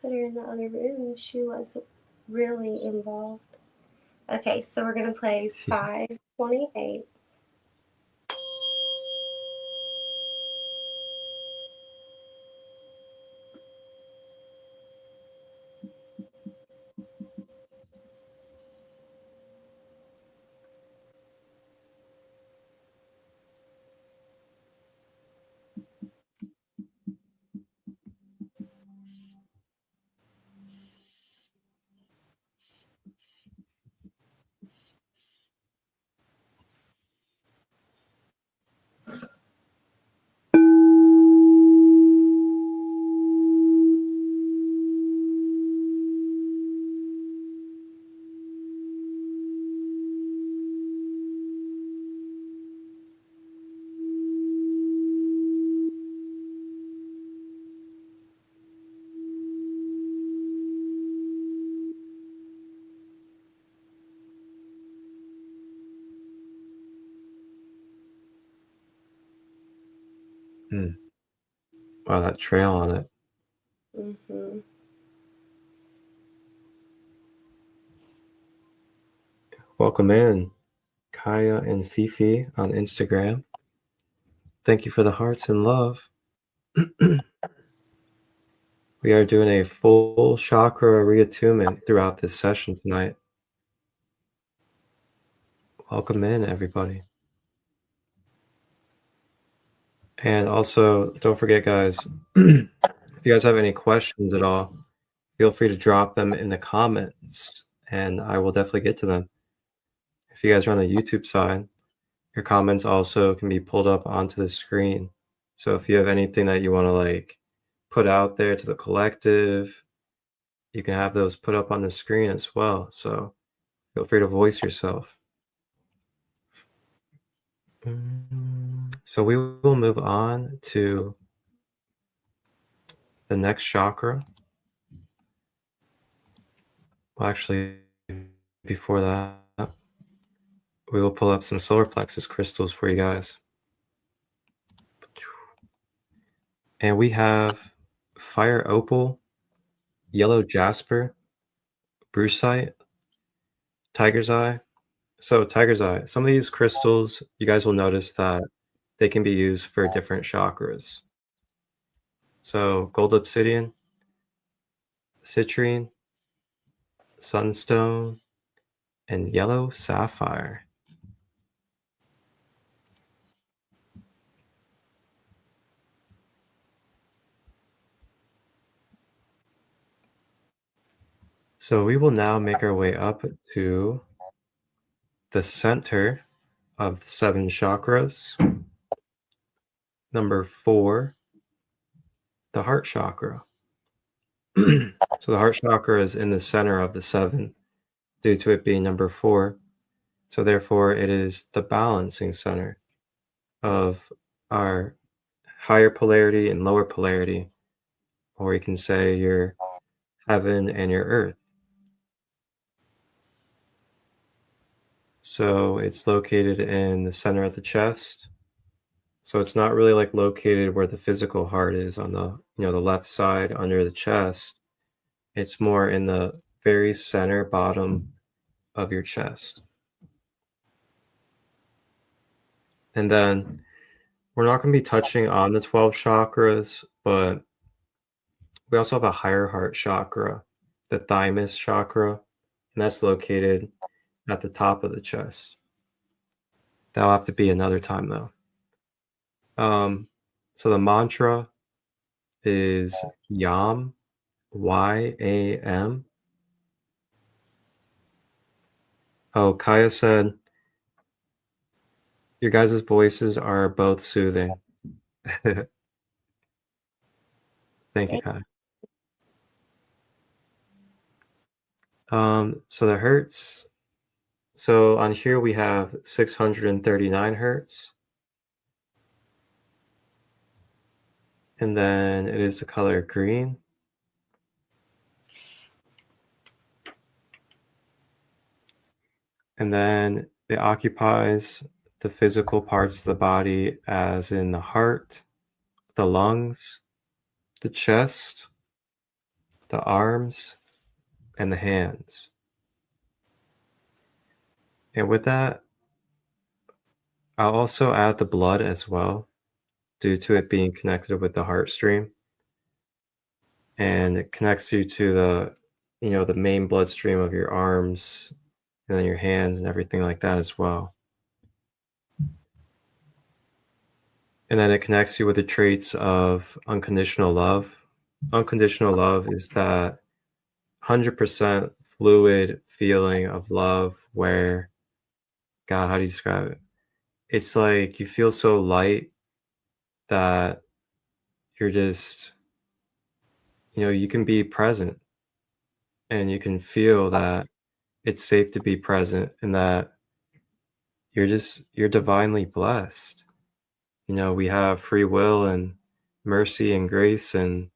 put her in the other room. She wasn't really involved. Okay, so we're going to play 528. Wow, that trail on it. Mm-hmm. Welcome in, Kaya and Fifi on Instagram. Thank you for the hearts and love. We are doing a full chakra reattunement throughout this session tonight. Welcome in, everybody. And also, don't forget, guys, if you guys have any questions at all, feel free to drop them in the comments, and I will definitely get to them. If you guys are on the YouTube side, your comments also can be pulled up onto the screen. So if you have anything that you want to put out there to the collective, you can have those put up on the screen as well. So feel free to voice yourself. So we will move on to the next chakra. Well, actually, before that, we will pull up some solar plexus crystals for you guys. And we have fire opal, yellow jasper, brucite, tiger's eye. So tiger's eye, some of these crystals, you guys will notice that they can be used for different chakras. So gold obsidian, citrine, sunstone, and yellow sapphire. So we will now make our way up to the center of the 7 chakras. Number 4, the heart chakra. So the heart chakra is in the center of the 7 due to it being number 4. So therefore it is the balancing center of our higher polarity and lower polarity, or you can say your heaven and your earth. So it's located in the center of the chest. So it's not really located where the physical heart is on the, the left side under the chest. It's more in the very center bottom of your chest. And then we're not going to be touching on the 12 chakras, but we also have a higher heart chakra, the thymus chakra, and that's located at the top of the chest. That'll have to be another time though. So the mantra is YAM, Y-A-M. Oh, Kaya said, your guys' voices are both soothing. Thank you, Kaya. So the hertz. So on here we have 639 hertz. And then it is the color green. And then it occupies the physical parts of the body, as in the heart, the lungs, the chest, the arms, and the hands. And with that, I'll also add the blood as well, due to it being connected with the heart stream. And it connects you to the, the main bloodstream of your arms and then your hands and everything like that as well. And then it connects you with the traits of unconditional love. Unconditional love is that 100% fluid feeling of love where, God, how do you describe it? It's like you feel so light that you're just, you can be present and you can feel that it's safe to be present and that you're divinely blessed. We have free will and mercy and grace, and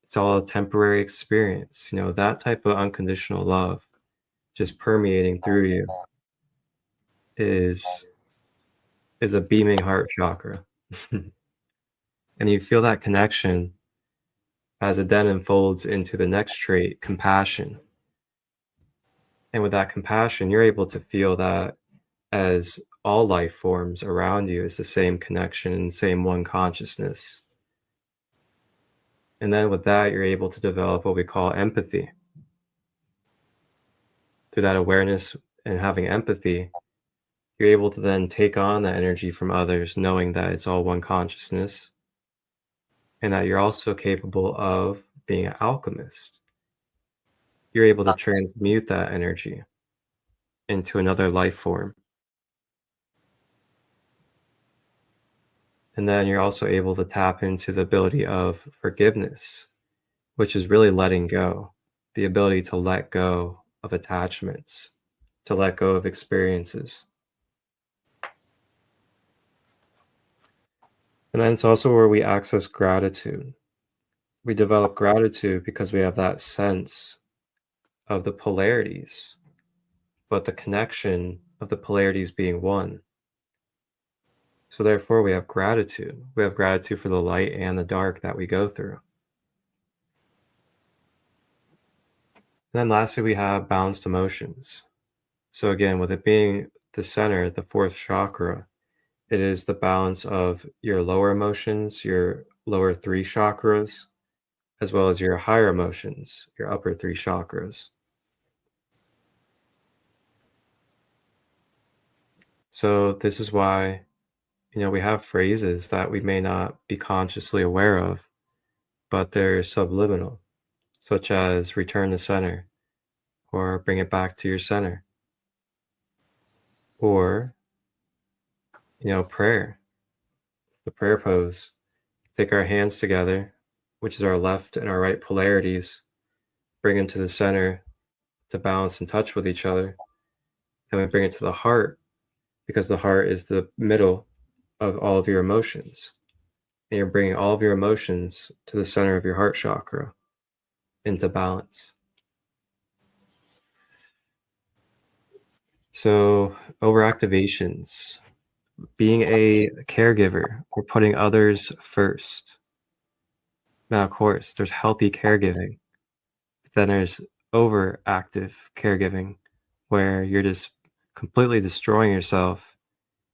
it's all a temporary experience. That type of unconditional love just permeating through you is a beaming heart chakra. And you feel that connection as it then unfolds into the next trait, compassion. And with that compassion, you're able to feel that as all life forms around you is the same connection and same one consciousness. And then with that, you're able to develop what we call empathy. Through that awareness and having empathy, you're able to then take on that energy from others, knowing that it's all one consciousness, and that you're also capable of being an alchemist. You're able to transmute that energy into another life form. And then you're also able to tap into the ability of forgiveness, which is really letting go, the ability to let go of attachments, to let go of experiences. And then it's also where we access gratitude. We develop gratitude because we have that sense of the polarities, but the connection of the polarities being one. So therefore, we have gratitude. We have gratitude for the light and the dark that we go through. And then lastly, we have balanced emotions. So again, with it being the center, the fourth chakra, it is the balance of your lower emotions, your lower three chakras, as well as your higher emotions, your upper three chakras. So this is why, we have phrases that we may not be consciously aware of, but they're subliminal, such as return to center, or bring it back to your center, or, prayer, the prayer pose. Take our hands together, which is our left and our right polarities, bring them to the center to balance and touch with each other. Then we bring it to the heart, because the heart is the middle of all of your emotions. And you're bringing all of your emotions to the center of your heart chakra into balance. So overactivations, being a caregiver or putting others first. Now, of course, there's healthy caregiving. But then there's overactive caregiving, where you're just completely destroying yourself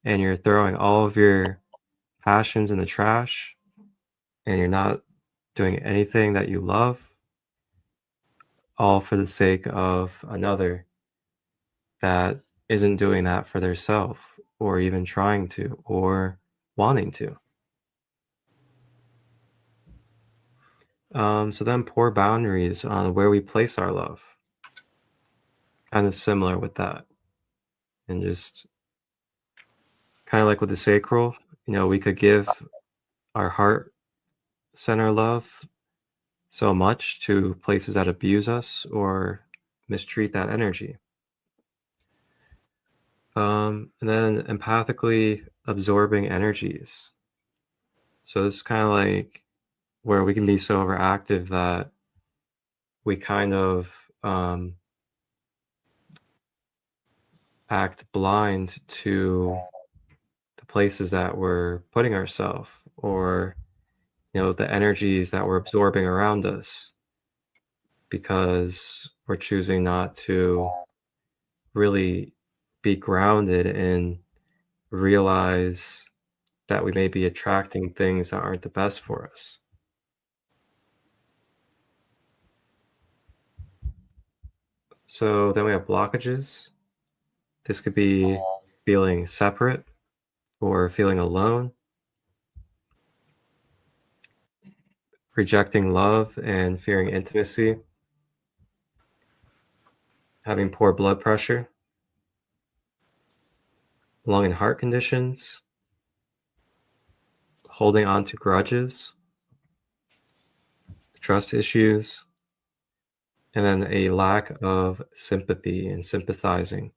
and you're throwing all of your passions in the trash and you're not doing anything that you love, all for the sake of another that isn't doing that for their self or even trying to or wanting to. So then poor boundaries on where we place our love. Kind of similar with that. And just kind of like with the sacral, we could give our heart center love so much to places that abuse us or mistreat that energy. And then empathically absorbing energies. So it's kind of like where we can be so overactive that we kind of act blind to the places that we're putting ourselves, or the energies that we're absorbing around us, because we're choosing not to really be grounded and realize that we may be attracting things that aren't the best for us. So then we have blockages. This could be feeling separate or feeling alone, rejecting love and fearing intimacy, having poor blood pressure, lung and heart conditions, holding on to grudges, trust issues, and then a lack of sympathy and sympathizing.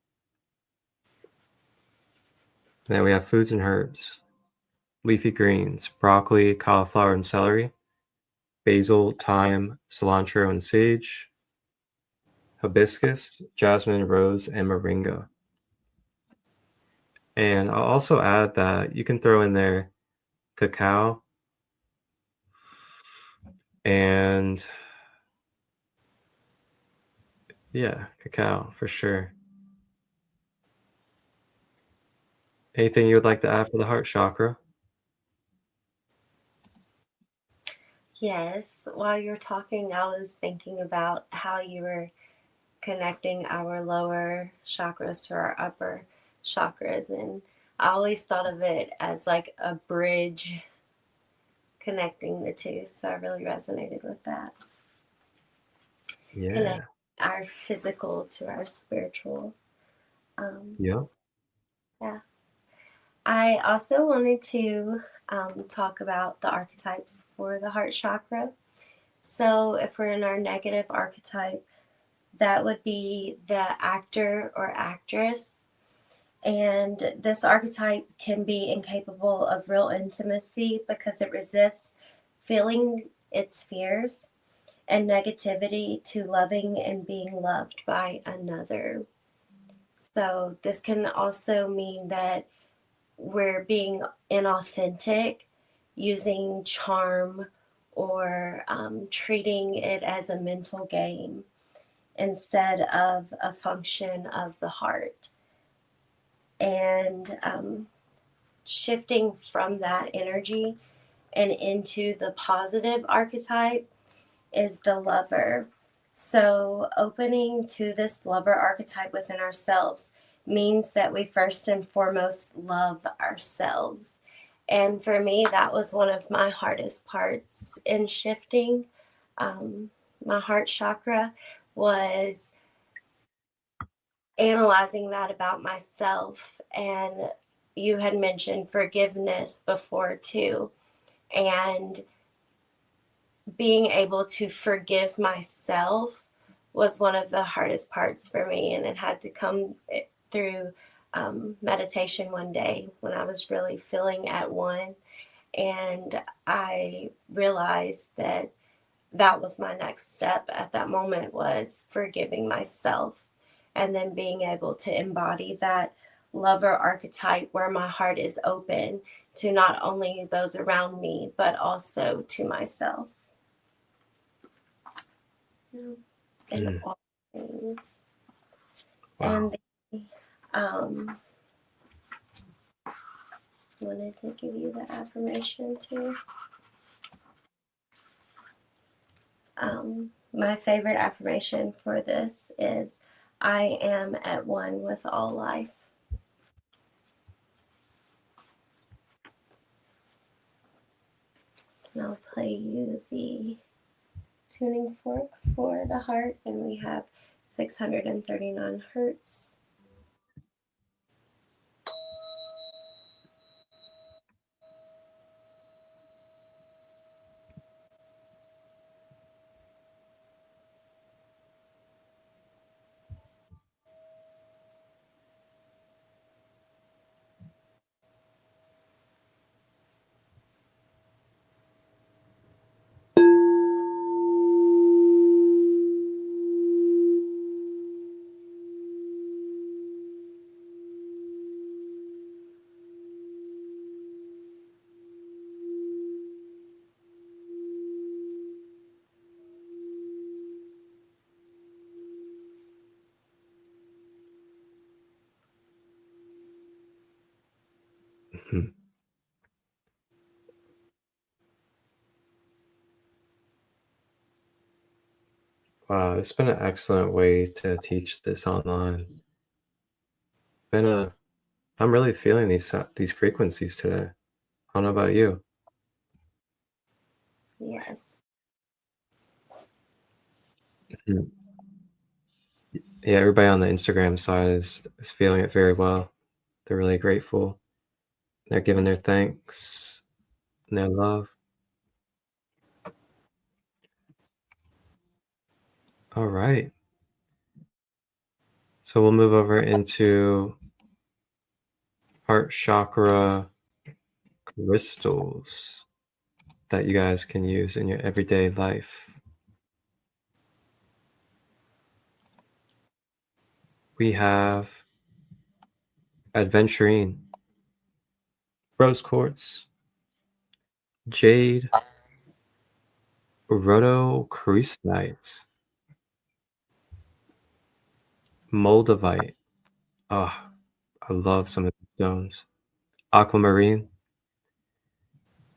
And then we have foods and herbs, leafy greens, broccoli, cauliflower, and celery, basil, thyme, cilantro, and sage, hibiscus, jasmine, rose, and moringa. And I'll also add that you can throw in there cacao and cacao for sure. Anything you would like to add for the heart chakra? Yes, while you're talking, I was thinking about how you were connecting our lower chakras to our upper chakras, and I always thought of it as like a bridge connecting the two, so I really resonated with that. Yeah. Connect our physical to our spiritual. Yeah. Yeah. I also wanted to talk about the archetypes for the heart chakra. So, if we're in our negative archetype, that would be the actor or actress. And this archetype can be incapable of real intimacy because it resists feeling its fears and negativity to loving and being loved by another. So, this can also mean that we're being inauthentic, using charm, or treating it as a mental game instead of a function of the heart. And shifting from that energy and into the positive archetype is the lover. So, opening to this lover archetype within ourselves means that we first and foremost love ourselves. And for me, that was one of my hardest parts in shifting. My heart chakra was analyzing that about myself. And you had mentioned forgiveness before, too. And being able to forgive myself was one of the hardest parts for me. And it had to come through meditation one day when I was really feeling at one. And I realized that that was my next step at that moment, was forgiving myself, and then being able to embody that lover archetype where my heart is open to not only those around me, but also to myself. In all things. Wow. And wanted to give you the affirmation too. My favorite affirmation for this is, I am at one with all life. And I'll play you the tuning fork for the heart, and we have 639 hertz. Mhm. Wow, it's been an excellent way to teach this online. I'm really feeling these frequencies today. I don't know about you. Yes. Mhm. Yeah, everybody on the Instagram side is feeling it very well. They're really grateful. They're giving their thanks and their love. All right. So we'll move over into heart chakra crystals that you guys can use in your everyday life. We have aventurine, rose quartz, jade, rhodochrosite, moldavite. Oh, I love some of these stones. aquamarine,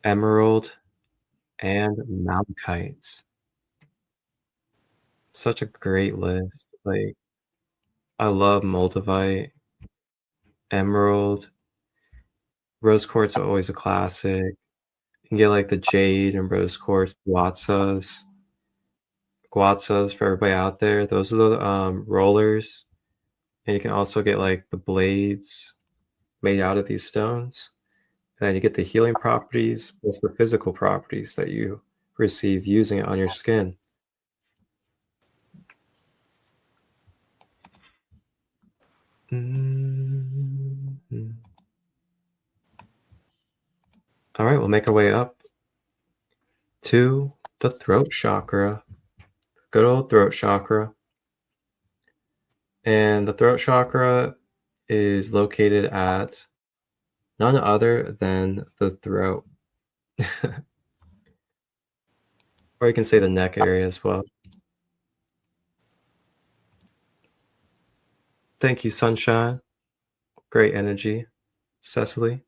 emerald, and malachite. Such a great list. Like, I love moldavite, emerald, rose quartz are always a classic. You can get like the jade and rose quartz, guatzas for everybody out there. Those are the rollers, and you can also get like the blades made out of these stones. And then you get the healing properties plus the physical properties that you receive using it on your skin. Mhm. All right, we'll make our way up to the throat chakra. Good old throat chakra. And the throat chakra is located at none other than the throat. Or you can say the neck area as well. Thank you, sunshine. Great energy. Sesily.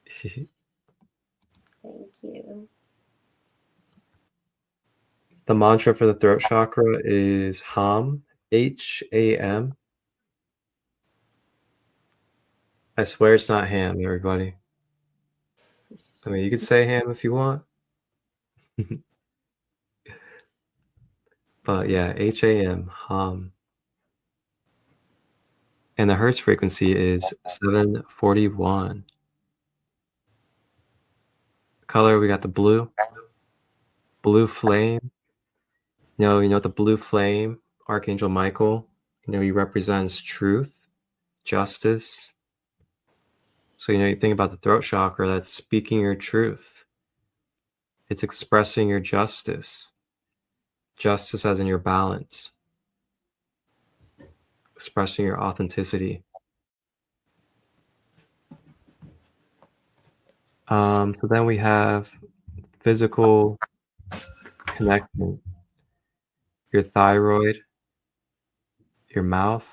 Thank you. The mantra for the throat chakra is HAM, H-A-M. I swear it's not ham, everybody. I mean, you could say ham if you want. But yeah, H-A-M, HAM. And the hertz frequency is 741. Color, we got the blue. Blue flame. You know what the blue flame, Archangel Michael, he represents truth, justice. So, you think about the throat chakra, that's speaking your truth. It's expressing your justice. Justice as in your balance. Expressing your authenticity. So then we have physical connection. Your thyroid, your mouth,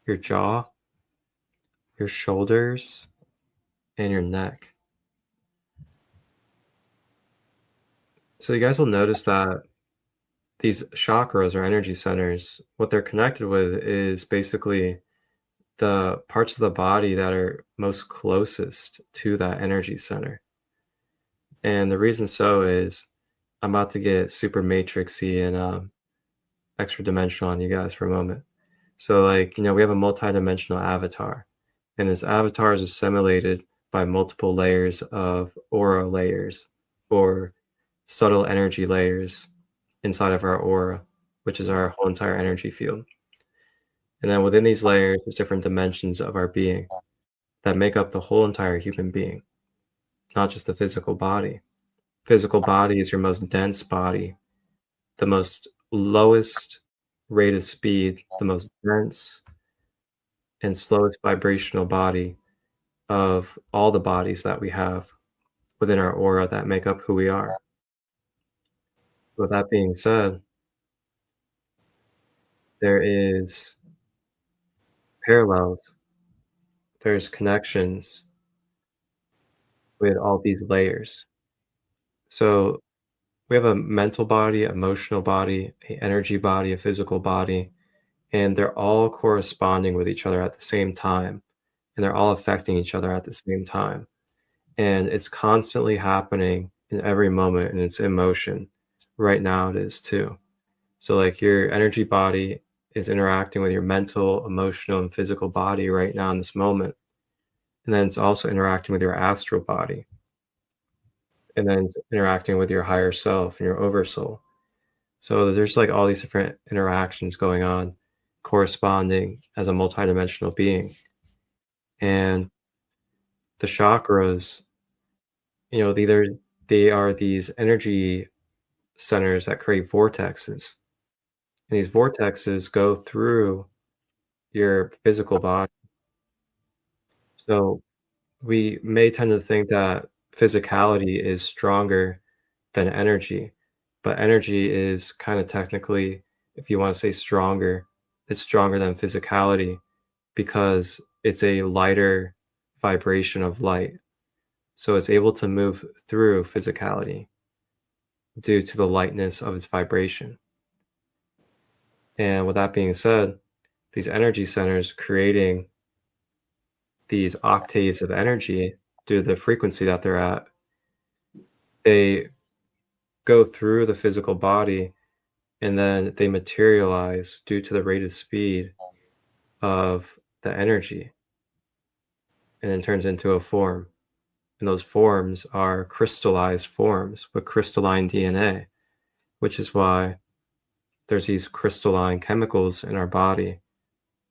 your jaw, your shoulders, and your neck. So you guys will notice that these chakras or energy centers, what they're connected with is basically the parts of the body that are most closest to that energy center. And the reason so is I'm about to get super matrixy and extra dimensional on you guys for a moment. So we have a multi-dimensional avatar, and this avatar is assimilated by multiple layers of aura layers or subtle energy layers inside of our aura, which is our whole entire energy field. And then within these layers, there's different dimensions of our being that make up the whole entire human being, not just the physical body. Physical body is your most dense body, the most lowest rate of speed, the most dense and slowest vibrational body of all the bodies that we have within our aura that make up who we are. So with that being said, there is parallels, there's connections with all these layers. So we have a mental body, emotional body, an energy body, a physical body, and they're all corresponding with each other at the same time, and they're all affecting each other at the same time. And it's constantly happening in every moment, and it's in motion. Right now it is too. So your energy body is interacting with your mental, emotional, and physical body right now in this moment. And then it's also interacting with your astral body. And then it's interacting with your higher self and your oversoul. So there's all these different interactions going on, corresponding as a multidimensional being. And the chakras, they are these energy centers that create vortexes. And these vortexes go through your physical body. So we may tend to think that physicality is stronger than energy, but energy is kind of technically, if you want to say stronger, it's stronger than physicality because it's a lighter vibration of light. So it's able to move through physicality due to the lightness of its vibration. And with that being said, these energy centers creating these octaves of energy due to the frequency that they're at, they go through the physical body and then they materialize due to the rate of speed of the energy and then turns into a form. And those forms are crystallized forms with crystalline DNA, which is why there's these crystalline chemicals in our body.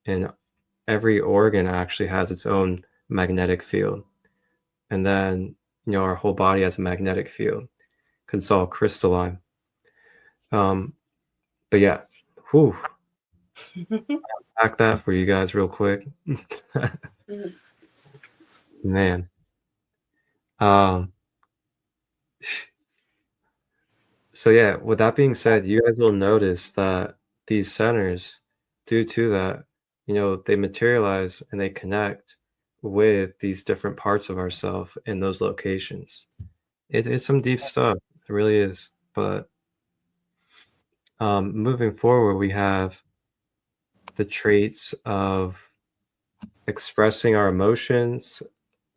And every organ actually has its own magnetic field. And then, our whole body has a magnetic field because it's all crystalline. But yeah, whew. Pack that for you guys real quick. Man. So yeah, with that being said, you guys will notice that these centers, due to that, they materialize and they connect with these different parts of ourselves in those locations. It's some deep stuff. It really is. But moving forward, we have the traits of expressing our emotions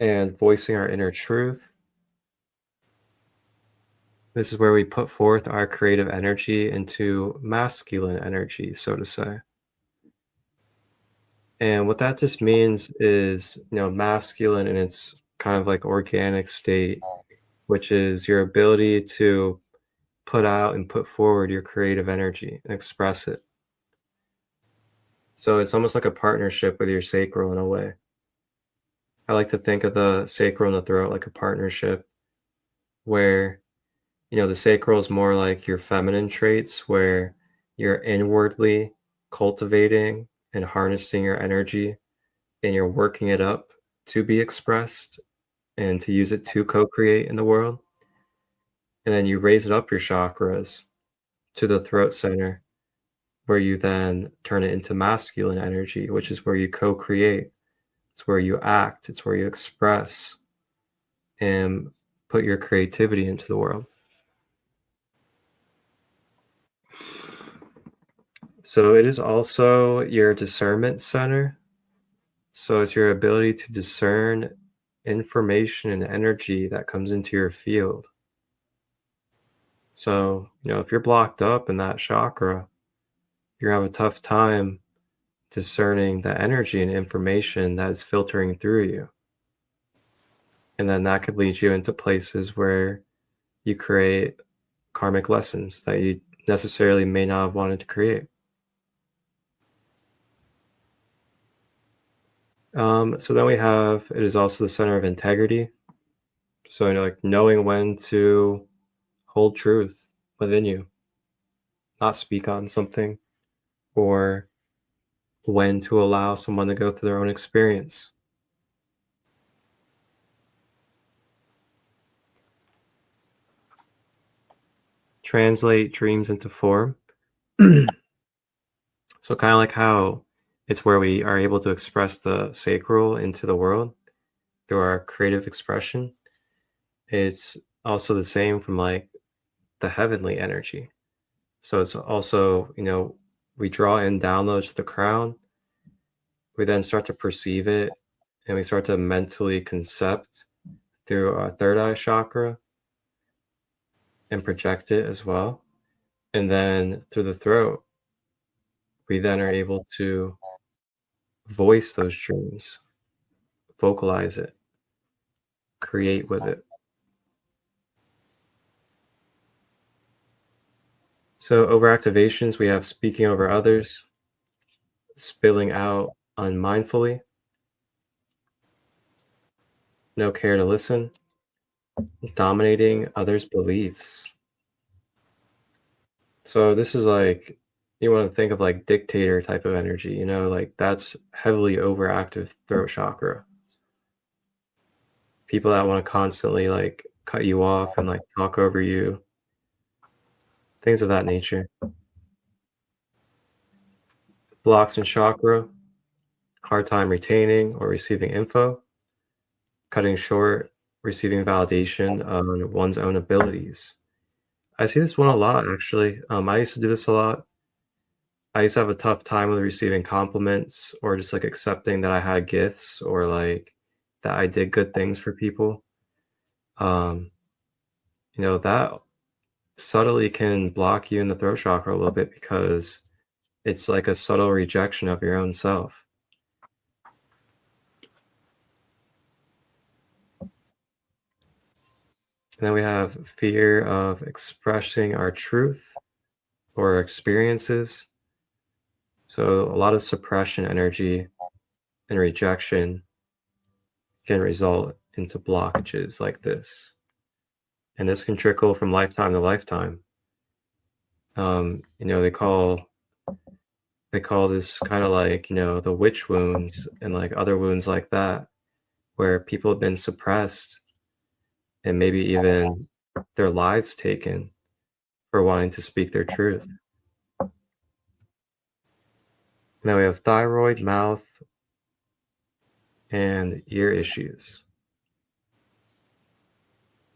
and voicing our inner truth. This is where we put forth our creative energy into masculine energy, so to say. And what that just means is, masculine in its kind of like organic state, which is your ability to put out and put forward your creative energy and express it. So it's almost like a partnership with your sacral in a way. I like to think of the sacral and the throat like a partnership where, the sacral is more like your feminine traits where you're inwardly cultivating and harnessing your energy and you're working it up to be expressed and to use it to co-create in the world. And then you raise it up your chakras to the throat center where you then turn it into masculine energy, which is where you co-create. It's where you act. It's where you express and put your creativity into the world. So it is also your discernment center. So it's your ability to discern information and energy that comes into your field. So, if you're blocked up in that chakra, you're going to have a tough time discerning the energy and information that is filtering through you. And then that could lead you into places where you create karmic lessons that you necessarily may not have wanted to create. So then we have, it is also the center of integrity. So, like knowing when to hold truth within you, not speak on something, or when to allow someone to go through their own experience. Translate dreams into form. So kind of like how it's where we are able to express the sacral into the world through our creative expression. It's also the same from like the heavenly energy. So it's also, we draw in downloads to the crown. We then start to perceive it and we start to mentally concept through our third eye chakra and project it as well. And then through the throat, we then are able to voice those dreams, vocalize it, create with it. So overactivations, we have speaking over others, spilling out unmindfully, no care to listen, dominating others' beliefs. So this is like, you want to think of like dictator type of energy, like that's heavily overactive throat chakra. People that want to constantly like cut you off and like talk over you, things of that nature. Blocks in chakra, hard time retaining or receiving info, cutting short receiving validation on one's own abilities. I see this one a lot, actually. I used to do this a lot. I used to have a tough time with receiving compliments or just like accepting that I had gifts or like that I did good things for people. Um, that subtly can block you in the throat chakra a little bit because it's like a subtle rejection of your own self. And then we have fear of expressing our truth or experiences. So a lot of suppression energy and rejection can result into blockages like this. And this can trickle from lifetime to lifetime. They call this kind of like, the witch wounds and like other wounds like that, where people have been suppressed and maybe even their lives taken for wanting to speak their truth. Now we have thyroid, mouth, and ear issues.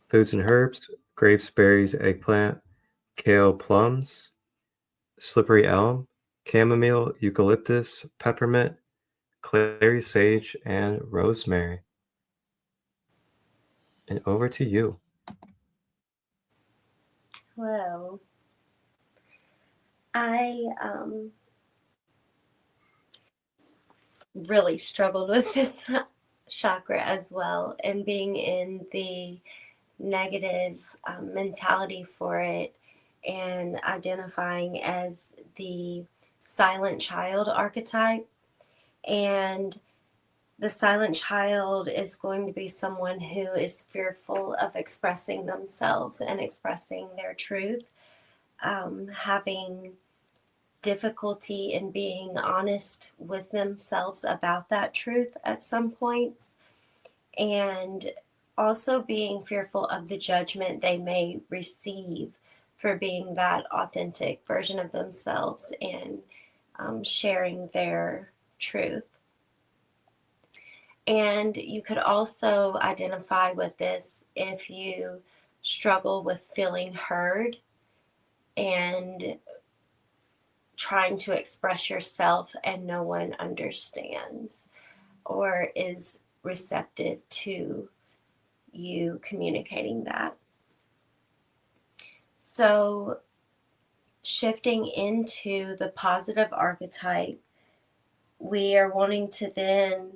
Foods and herbs: grapes, berries, eggplant, kale, plums, slippery elm, chamomile, eucalyptus, peppermint, clary sage, and rosemary. And over to you. Hello. I really struggled with this chakra as well, and being in the negative mentality for it and identifying as the silent child archetype. And the silent child is going to be someone who is fearful of expressing themselves and expressing their truth, having difficulty in being honest with themselves about that truth at some points, and also being fearful of the judgment they may receive for being that authentic version of themselves and sharing their truth. And you could also identify with this if you struggle with feeling heard and trying to express yourself and no one understands or is receptive to you communicating that. So shifting into the positive archetype, we are wanting to then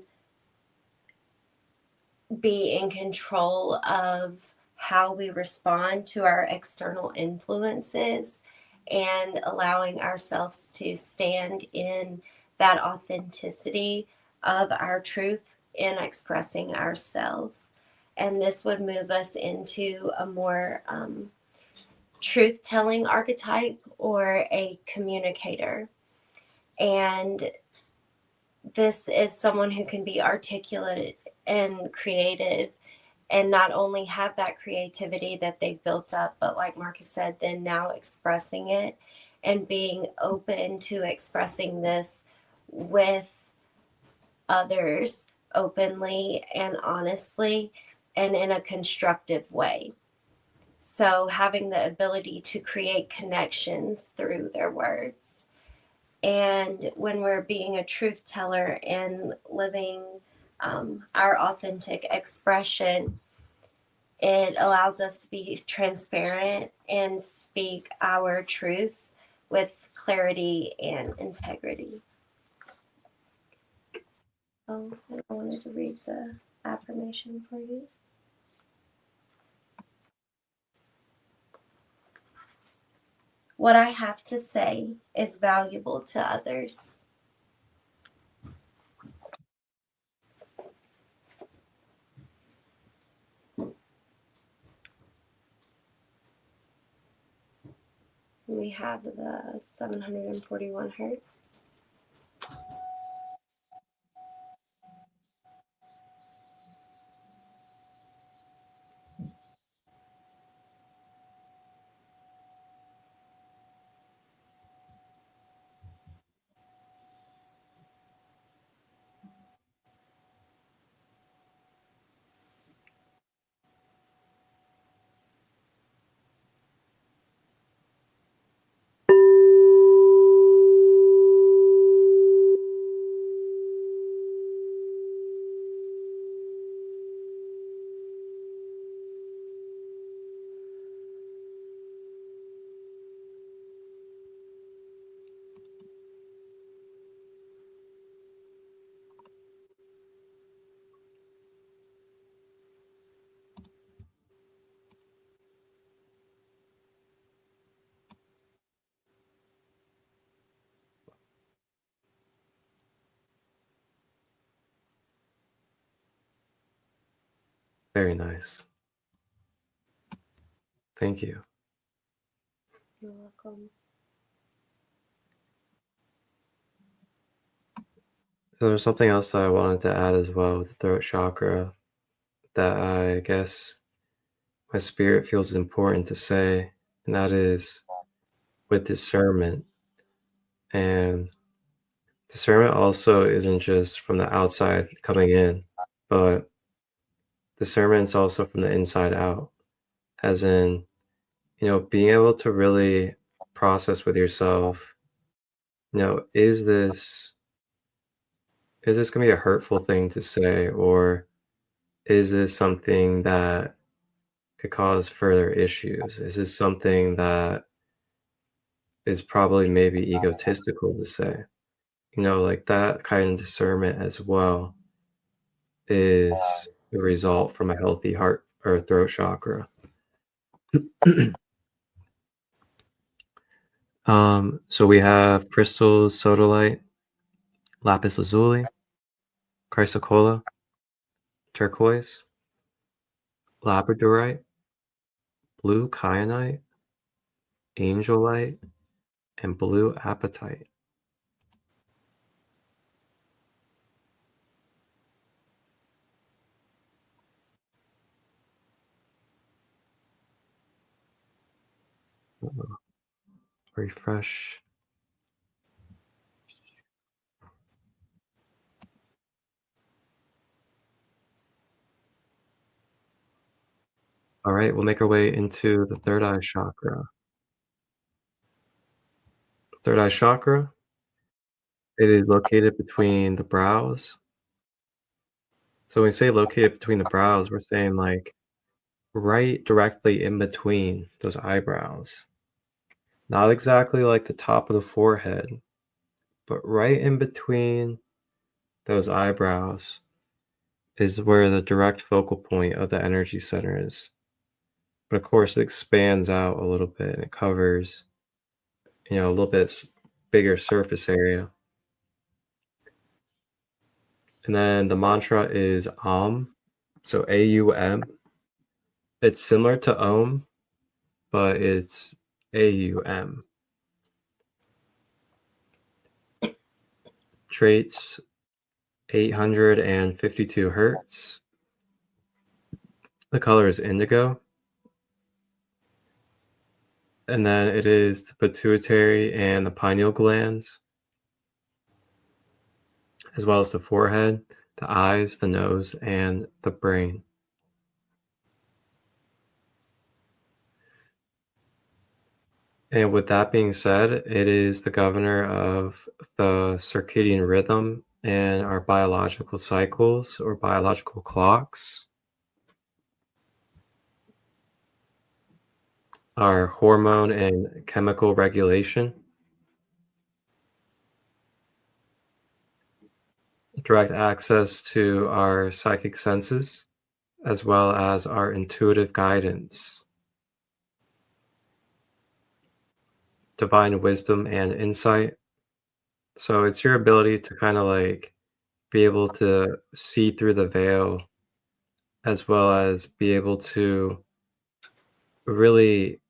be in control of how we respond to our external influences and allowing ourselves to stand in that authenticity of our truth in expressing ourselves. And this would move us into a more truth-telling archetype or a communicator. And this is someone who can be articulate and creative and not only have that creativity that they've built up, but like Marcus said, then now expressing it and being open to expressing this with others openly and honestly and in a constructive way. So having the ability to create connections through their words. And when we're being a truth teller and living our authentic expression, it allows us to be transparent and speak our truths with clarity and integrity. Oh, and I wanted to read the affirmation for you. What I have to say is valuable to others. We have the 741 hertz. Very nice. Thank you. You're welcome. So there's something else I wanted to add as well with the throat chakra that I guess my spirit feels important to say, and that is with discernment. And discernment also isn't just from the outside coming in, but discernment is also from the inside out, as in, being able to really process with yourself, is this going to be a hurtful thing to say, or is this something that could cause further issues? Is this something that is probably maybe egotistical to say? Like that kind of discernment as well is the result from a healthy heart or throat chakra. So we have crystals, sodalite, lapis lazuli, chrysocolla, turquoise, labradorite, blue kyanite, angelite, and blue apatite. Refresh. All right, we'll make our way into the third eye chakra. Third eye chakra, it is located between the brows. So when we say located between the brows, we're saying like right directly in between those eyebrows. Not exactly like the top of the forehead, but right in between those eyebrows is where the direct focal point of the energy center is. But of course, it expands out a little bit and it covers, a little bit bigger surface area. And then the mantra is Om, so AUM. It's similar to Om, but it's AUM. Traits 852 hertz. The color is indigo. And then it is the pituitary and the pineal glands, as well as the forehead, the eyes, the nose, and the brain. And with that being said, it is the governor of the circadian rhythm and our biological cycles or biological clocks, our hormone and chemical regulation, direct access to our psychic senses, as well as our intuitive guidance, divine wisdom and insight. So it's your ability to kind of like be able to see through the veil, as well as be able to really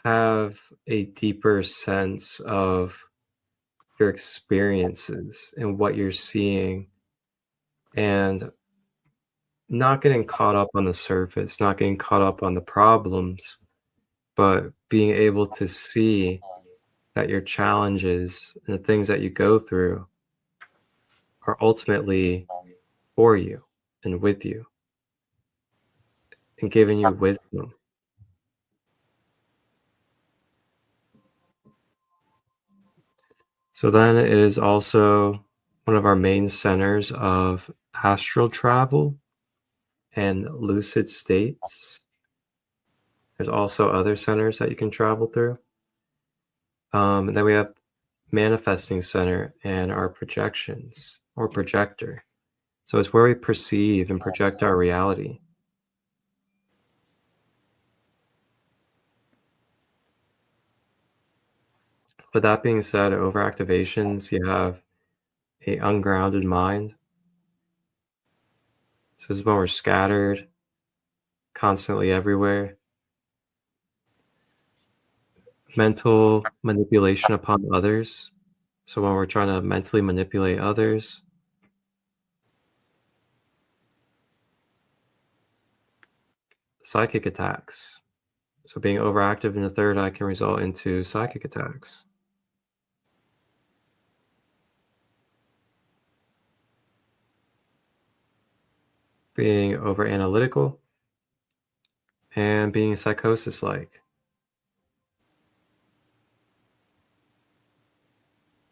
have a deeper sense of your experiences and what you're seeing, and not getting caught up on the surface, not getting caught up on the problems, but being able to see that your challenges and the things that you go through are ultimately for you and with you and giving you wisdom. So then it is also one of our main centers of astral travel and lucid states. There's also other centers that you can travel through. And then we have manifesting center and our projections or projector. So it's where we perceive and project our reality. With that being said, overactivations, you have a ungrounded mind, So this is when we're scattered, constantly everywhere. Mental manipulation upon others. So when we're trying to mentally manipulate others. Psychic attacks. So being overactive in the third eye can result into psychic attacks. Being over analytical and being psychosis-like.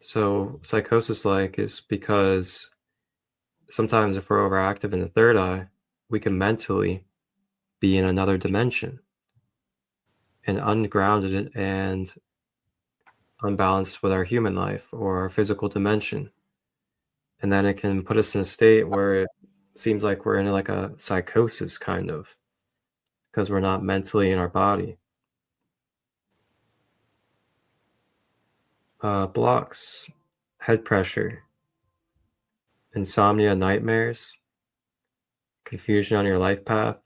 So psychosis-like is because sometimes if we're overactive in the third eye, we can mentally be in another dimension and ungrounded and unbalanced with our human life or our physical dimension. And then it can put us in a state where it seems like we're in like a psychosis kind of, because we're not mentally in our body. Blocks, head pressure, insomnia, nightmares, confusion on your life path,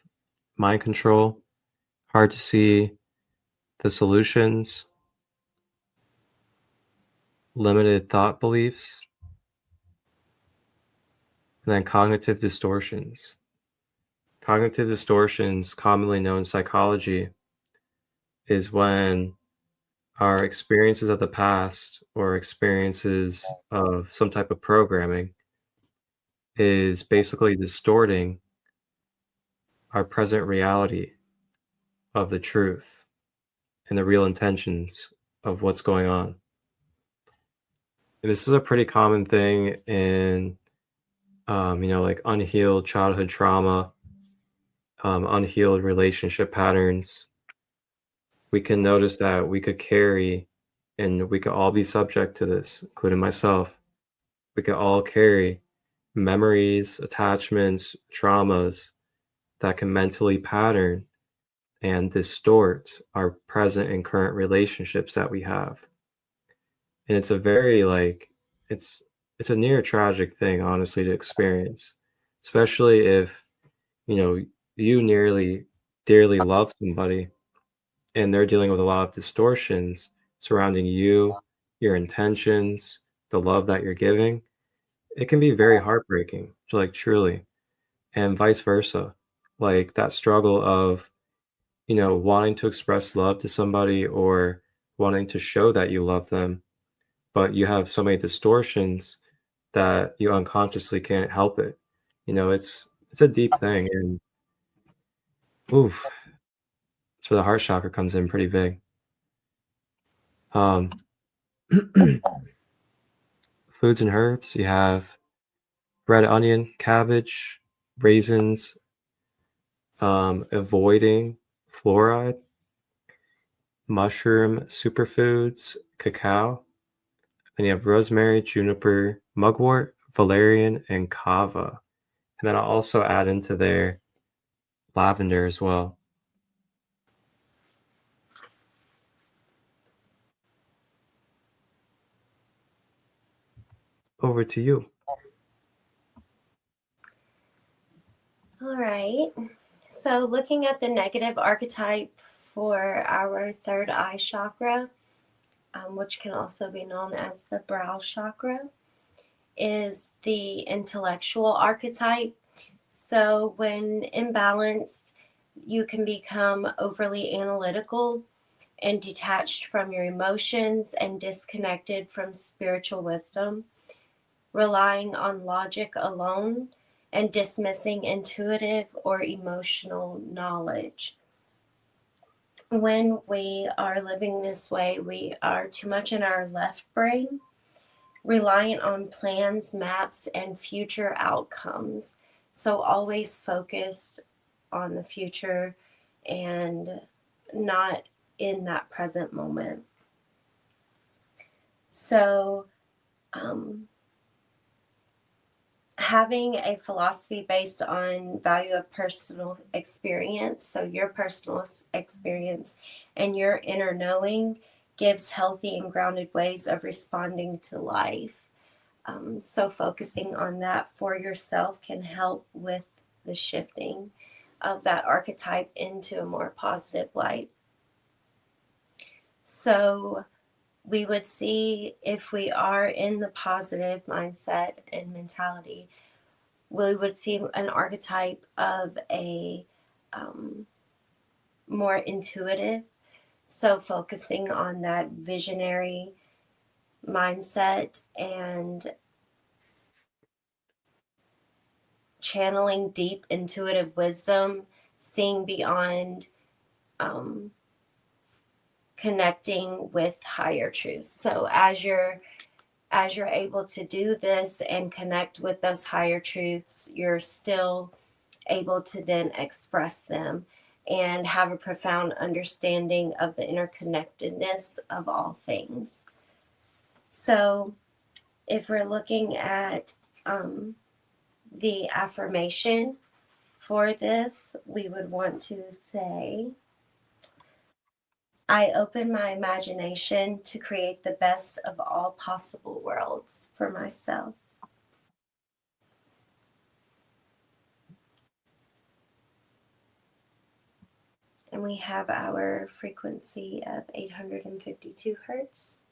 mind control, hard to see the solutions, limited thought beliefs, and then cognitive distortions. Cognitive distortions, commonly known in psychology, is when our experiences of the past or experiences of some type of programming is basically distorting our present reality of the truth and the real intentions of what's going on. And this is a pretty common thing in, like unhealed childhood trauma, unhealed relationship patterns. We can notice that we could carry, and we could all be subject to this, including myself. We could all carry memories, attachments, traumas that can mentally pattern and distort our present and current relationships that we have. And it's a very it's a near tragic thing, honestly, to experience, especially if you nearly dearly love somebody and they're dealing with a lot of distortions surrounding you, your intentions, the love that you're giving. It can be very heartbreaking, truly, and vice versa. Like that struggle of, wanting to express love to somebody or wanting to show that you love them, but you have so many distortions that you unconsciously can't help it. It's a deep thing, and oof, it's where the heart chakra comes in pretty big. Um, foods and herbs, you have red onion, cabbage, raisins, avoiding fluoride, mushroom superfoods, cacao, and you have rosemary, juniper, mugwort, valerian, and kava. And then I'll also add into there lavender as well. Over to you. All right. So looking at the negative archetype for our third eye chakra, which can also be known as the brow chakra, is the intellectual archetype. So when imbalanced, you can become overly analytical and detached from your emotions and disconnected from spiritual wisdom, relying on logic alone and dismissing intuitive or emotional knowledge. When we are living this way, we are too much in our left brain, reliant on plans, maps, and future outcomes. So always focused on the future and not in that present moment. So having a philosophy based on value of personal experience, so your personal experience and your inner knowing, gives healthy and grounded ways of responding to life. So focusing on that for yourself can help with the shifting of that archetype into a more positive light. So we would see if we are in the positive mindset and mentality, we would see an archetype of a more intuitive. So focusing on that visionary mindset and channeling deep intuitive wisdom, seeing beyond, connecting with higher truths. So as you're able to do this and connect with those higher truths, you're still able to then express them and have a profound understanding of the interconnectedness of all things. So if we're looking at the affirmation for this, we would want to say, I open my imagination to create the best of all possible worlds for myself. And we have our frequency of 852 hertz.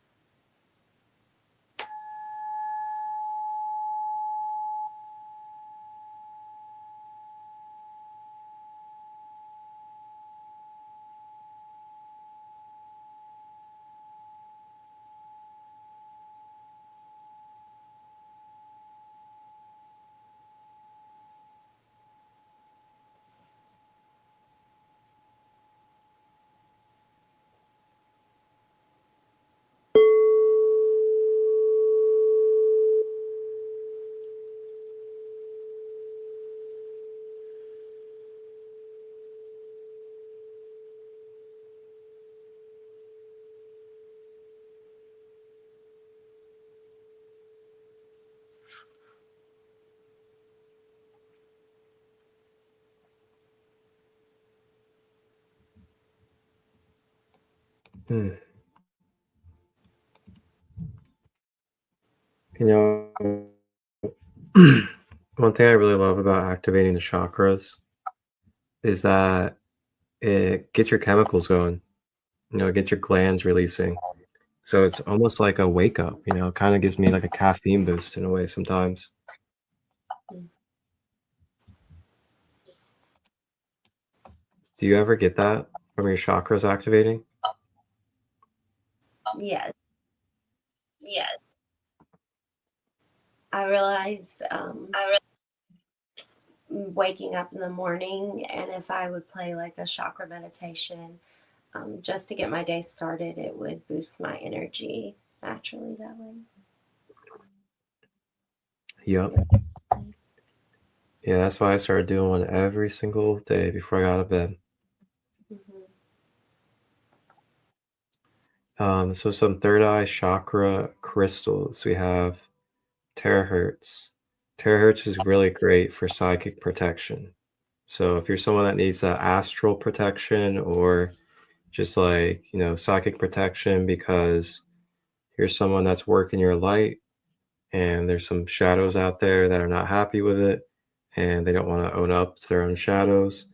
You know, one thing I really love about activating the chakras is that it gets your chemicals going, it gets your glands releasing. So it's almost like a wake up, it kind of gives me like a caffeine boost in a way sometimes. Do you ever get that from your chakras activating? Yes. I realized waking up in the morning, and if I would play like a chakra meditation just to get my day started, it would boost my energy naturally that way. Yep. Yeah, that's why I started doing one every single day before I got out of bed. So some third eye chakra crystals. We have terahertz. Terahertz is really great for psychic protection. So if you're someone that needs that astral protection or just like, psychic protection because you're someone that's working your light and there's some shadows out there that are not happy with it and they don't want to own up to their own shadows.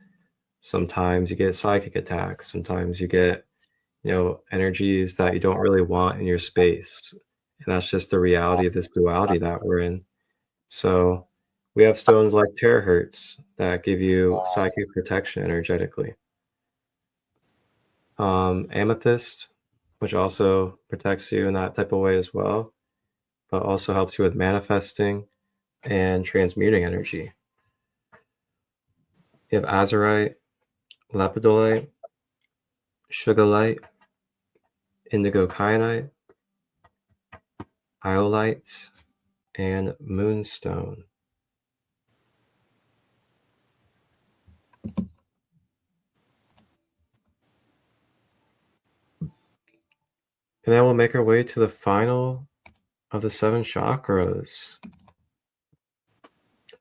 Sometimes you get psychic attacks. Sometimes you get, energies that you don't really want in your space. And that's just the reality of this duality that we're in. So we have stones like terahertz that give you psychic protection energetically. Amethyst, which also protects you in that type of way as well, but also helps you with manifesting and transmuting energy. You have azurite, lepidolite, sugilite, indigo kyanite, iolite, and moonstone. And then we'll make our way to the final of the 7 chakras.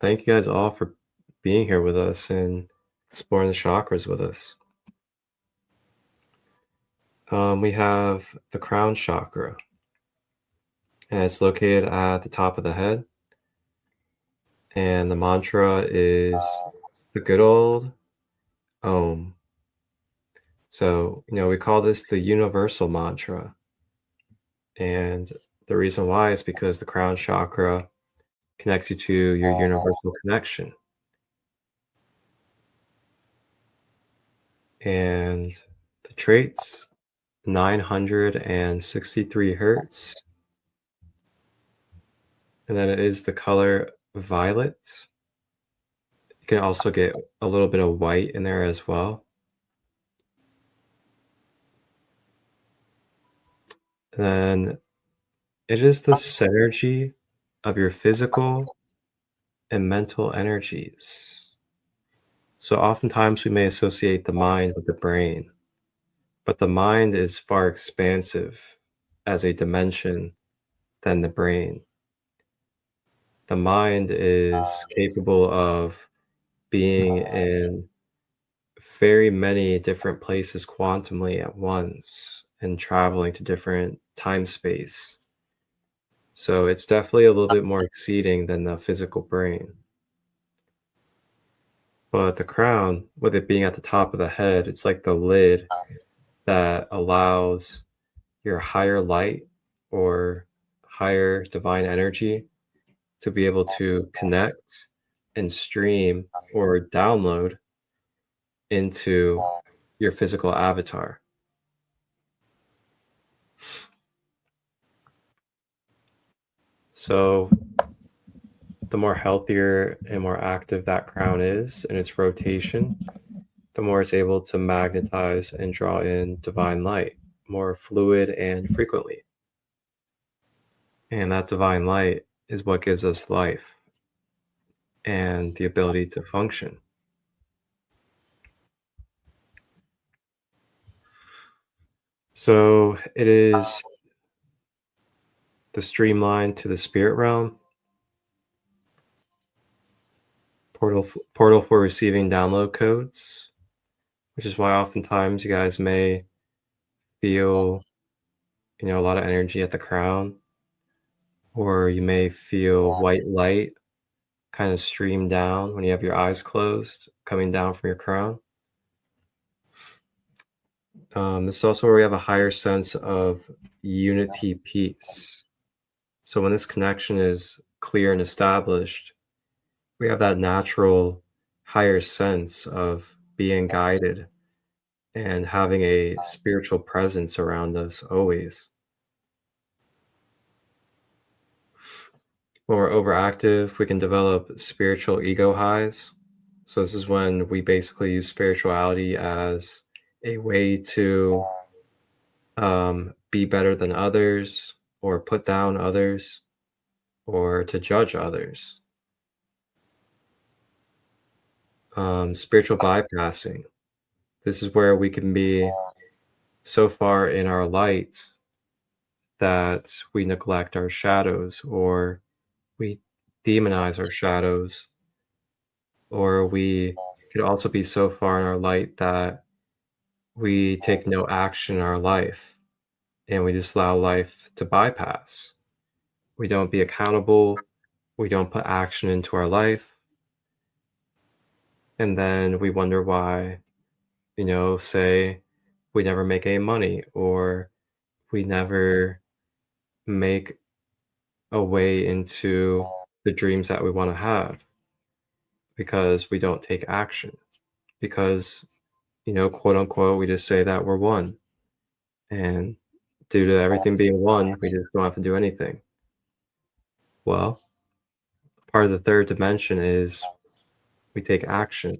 Thank you guys all for being here with us and exploring the chakras with us. We have the crown chakra, and it's located at the top of the head. And the mantra is the good old Om. So, we call this the universal mantra. And the reason why is because the crown chakra connects you to your universal connection. And the traits, 963 hertz. And then it is the color violet. You can also get a little bit of white in there as well. And then it is the synergy of your physical and mental energies. So oftentimes we may associate the mind with the brain, but the mind is far expansive as a dimension than the brain. The mind is capable of being in very many different places quantumly at once and traveling to different time space. So it's definitely a little bit more exceeding than the physical brain. But the crown, with it being at the top of the head, it's like the lid that allows your higher light or higher divine energy to be able to connect and stream or download into your physical avatar. So the more healthier and more active that crown is in its rotation, the more it's able to magnetize and draw in divine light more fluid and frequently. And that divine light is what gives us life and the ability to function. So it is the streamline to the spirit realm, portal for receiving download codes, which is why oftentimes you guys may feel, a lot of energy at the crown, or you may feel white light kind of stream down when you have your eyes closed, coming down from your crown. This is also where we have a higher sense of unity peace. So when this connection is clear and established, we have that natural higher sense of being guided and having a spiritual presence around us always. When we're overactive, we can develop spiritual ego highs. So this is when we basically use spirituality as a way to be better than others, or put down others, or to judge others. Spiritual bypassing. This is where we can be so far in our light that we neglect our shadows, or we demonize our shadows, or we could also be so far in our light that we take no action in our life and we just allow life to bypass. We don't be accountable. We don't put action into our life. And then we wonder why, say we never make any money, or we never make a way into the dreams that we want to have, because we don't take action. Because, quote unquote, we just say that we're one. And due to everything being one, we just don't have to do anything. Well, part of the third dimension is we take action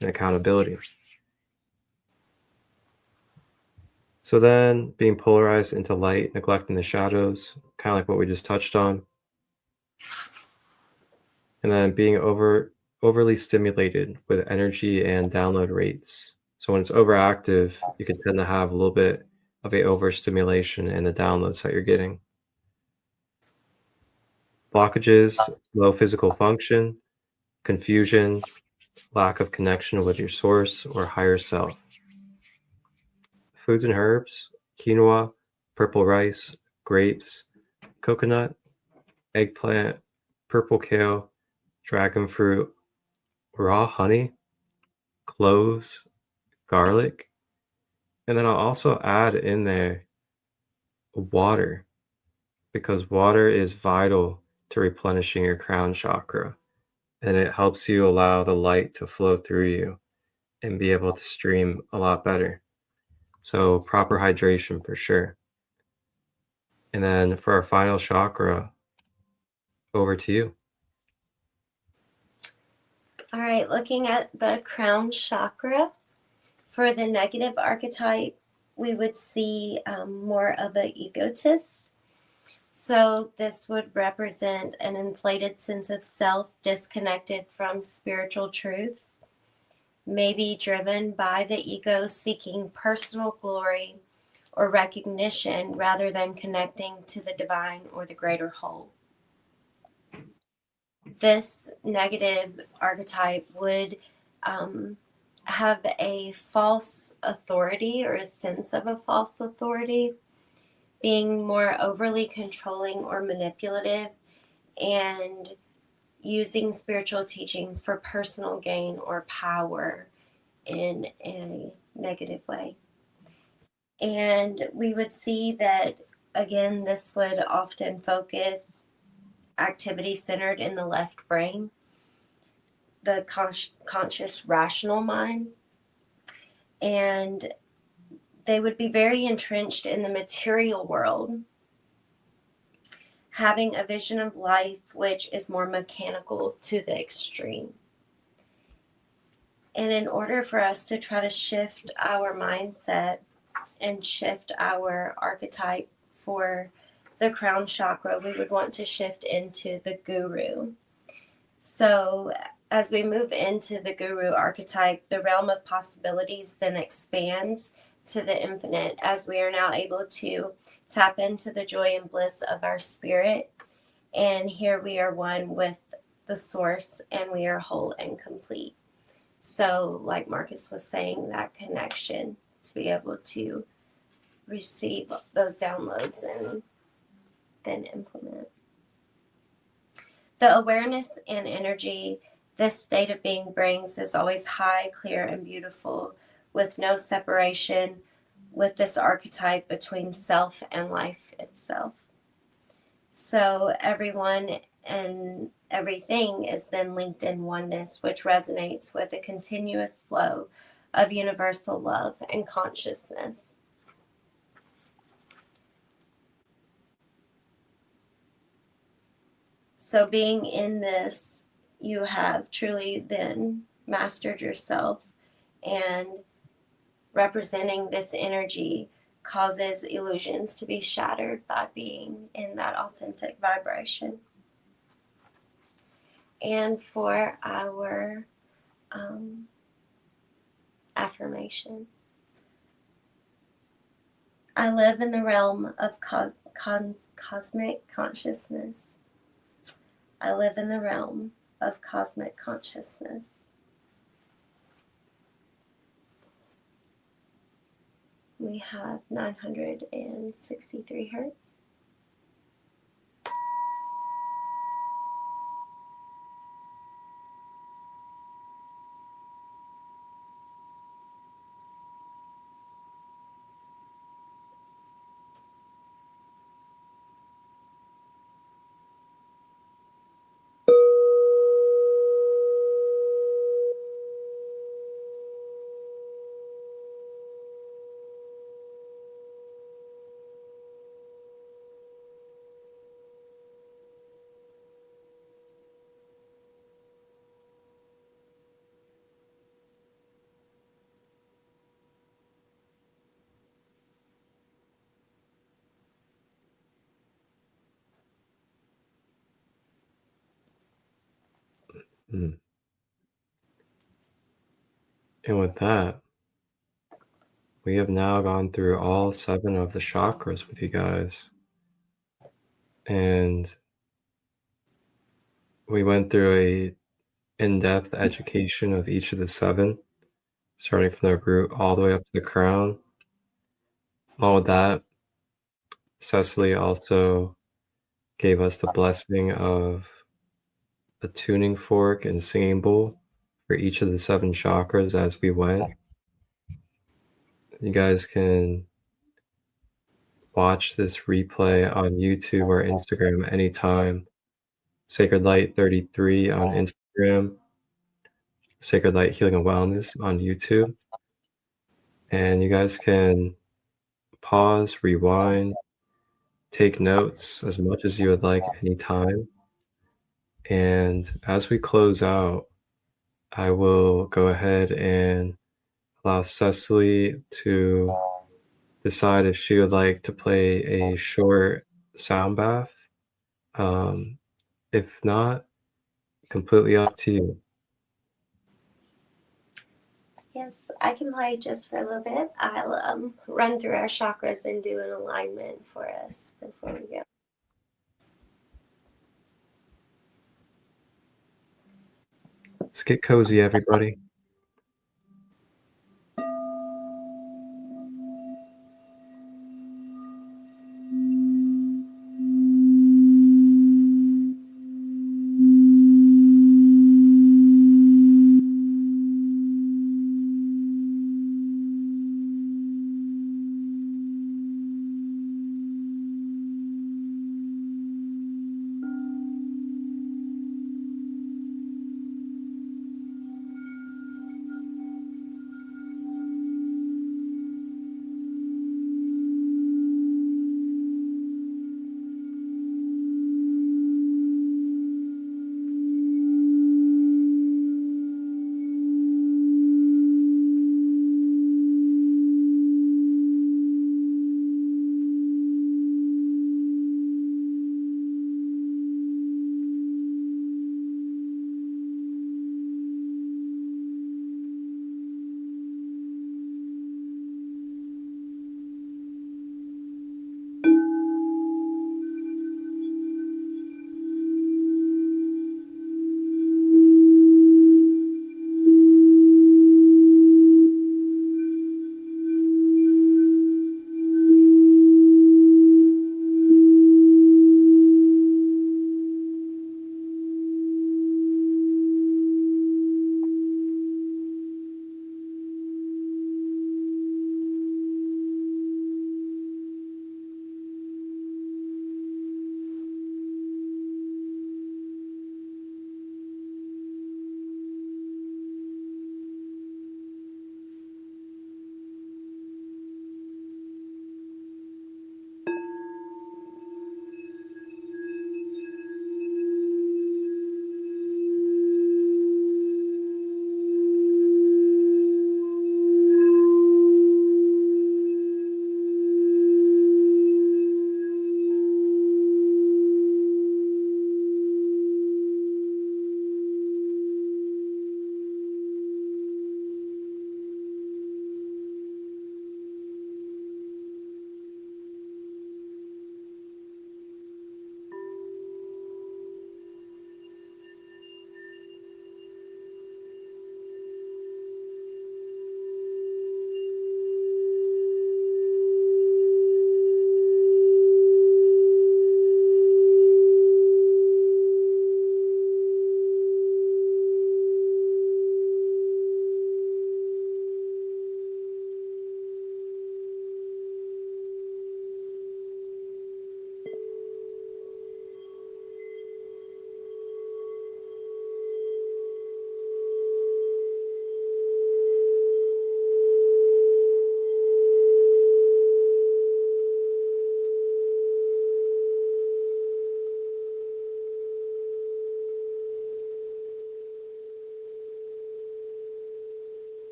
and accountability. So then being polarized into light, neglecting the shadows, kind of like what we just touched on. And then being overly stimulated with energy and download rates. So when it's overactive, you can tend to have a little bit of a overstimulation in the downloads that you're getting. Blockages, low physical function, confusion, lack of connection with your source or higher self. Foods and herbs, quinoa, purple rice, grapes, coconut, eggplant, purple kale, dragon fruit, raw honey, cloves, garlic, and then I'll also add in there water, because water is vital to replenishing your crown chakra, and it helps you allow the light to flow through you and be able to stream a lot better. So proper hydration for sure. And then for our final chakra, over to you. All right, looking at the crown chakra, for the negative archetype, we would see more of an egotist. So this would represent an inflated sense of self, disconnected from spiritual truths, maybe driven by the ego seeking personal glory or recognition rather than connecting to the divine or the greater whole. This negative archetype would have a false authority or a sense of a false authority, being more overly controlling or manipulative, and using spiritual teachings for personal gain or power in a negative way. And we would see that, again, this would often focus activity centered in the left brain, the conscious rational mind, and they would be very entrenched in the material world, having a vision of life which is more mechanical to the extreme. And in order for us to try to shift our mindset and shift our archetype for the crown chakra, we would want to shift into the guru. So as we move into the guru archetype, the realm of possibilities then expands to the infinite, as we are now able to tap into the joy and bliss of our spirit. And here we are one with the source, and we are whole and complete. So like Marcus was saying, that connection to be able to receive those downloads and then implement. The awareness and energy this state of being brings is always high, clear, and beautiful, with no separation with this archetype between self and life itself. So everyone and everything is then linked in oneness, which resonates with a continuous flow of universal love and consciousness. So being in this, you have truly then mastered yourself, and representing this energy causes illusions to be shattered by being in that authentic vibration. And for our affirmation, I live in the realm of cosmic consciousness. I live in the realm of cosmic consciousness. We have 963 hertz. And with that, we have now gone through all 7 of the chakras with you guys. And we went through a in-depth education of each of the 7, starting from the root all the way up to the crown. All of that, Sesily also gave us the blessing of a tuning fork and singing bowl for each of the 7 chakras as we went. You guys can watch this replay on YouTube or Instagram anytime. SaCrEd LiGhT 33 on Instagram, SaCrEd LiGhT Healing and Wellness on YouTube. And you guys can pause, rewind, take notes as much as you would like anytime. And as we close out, I will go ahead and allow Sesily to decide if she would like to play a short sound bath. If not, completely up to you. Yes, I can play just for a little bit. I'll run through our chakras and do an alignment for us before we go. Let's get cozy, everybody.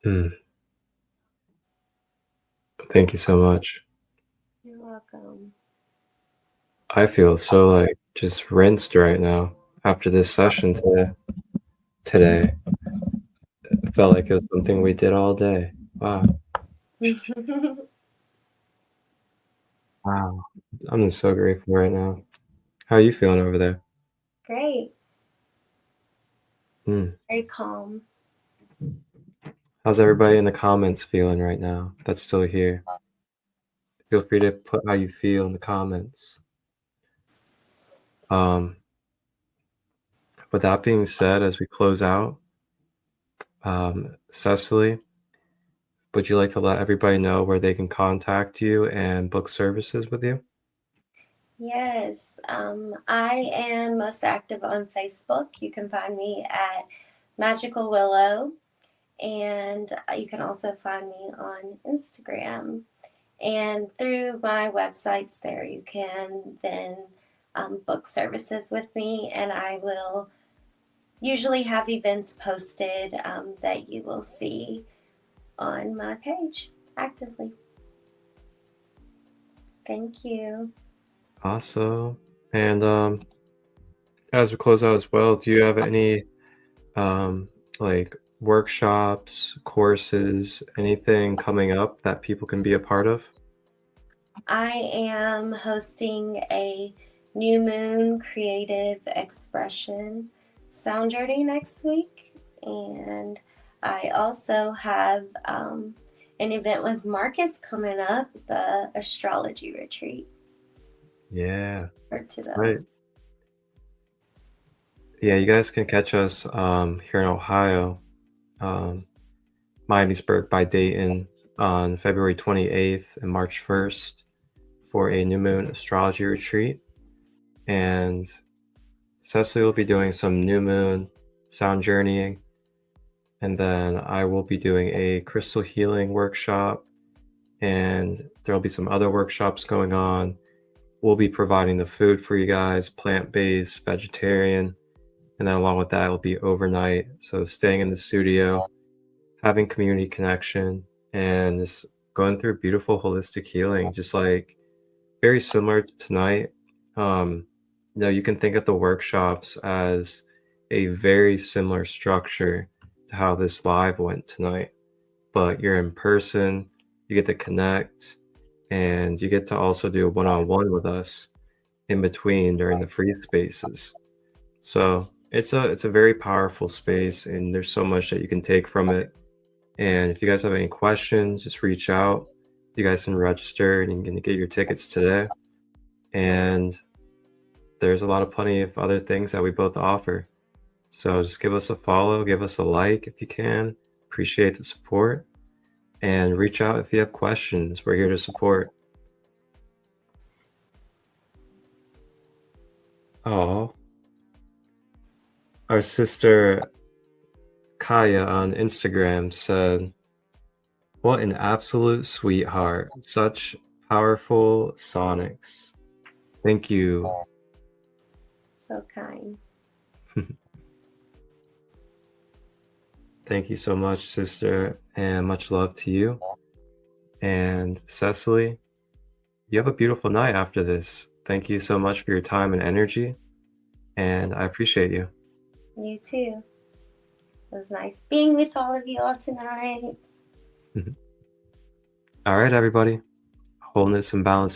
Mm. Thank you so much. You're welcome. I feel so like just rinsed right now after this session today. It felt like it was something we did all day. Wow. Wow. I'm just so grateful right now. How are you feeling over there? Great. Mm. Very calm. How's everybody in the comments feeling right now that's still here? Feel free to put how you feel in the comments. With that being said, as we close out, Sesily, would you like to let everybody know where they can contact you and book services with you? Yes, I am most active on Facebook. You can find me at Magical Willow, and you can also find me on Instagram. And through my websites there, you can then book services with me, and I will usually have events posted that you will see on my page actively. Thank you. Awesome. And as we close out as well, do you have any like workshops, courses, anything coming up that people can be a part of? I am hosting a new moon creative expression sound journey next week, and I also have an event with Marcus coming up, the astrology retreat Yeah. for to Right. those. Yeah, you guys can catch us here in Ohio, um, Miamisburg by Dayton on February 28th and March 1st for a new moon astrology retreat. And Cecily will be doing some new moon sound journeying. And then I will be doing a crystal healing workshop. And there'll be some other workshops going on. We'll be providing the food for you guys, plant-based, vegetarian. And then along with that, it'll be overnight. So staying in the studio, having community connection, and just going through beautiful holistic healing, just like very similar to tonight. You can think of the workshops as a very similar structure to how this live went tonight, but you're in person, you get to connect, and you get to also do a one-on-one with us in between during the free spaces. So it's a very powerful space, and there's so much that you can take from it. And if you guys have any questions, just reach out. You guys can register and you can get your tickets today. And there's plenty of other things that we both offer. So just give us a follow, give us a like if you can. Appreciate the support. And reach out if you have questions. We're here to support. Oh, our sister Kaya on Instagram said, "What an absolute sweetheart. Such powerful sonics." Thank you. So kind. Thank you so much, sister, and much love to you. And Cecily, you have a beautiful night after this. Thank you so much for your time and energy, and I appreciate you. You too. It was nice being with all of you all tonight. All right, everybody. Wholeness and balance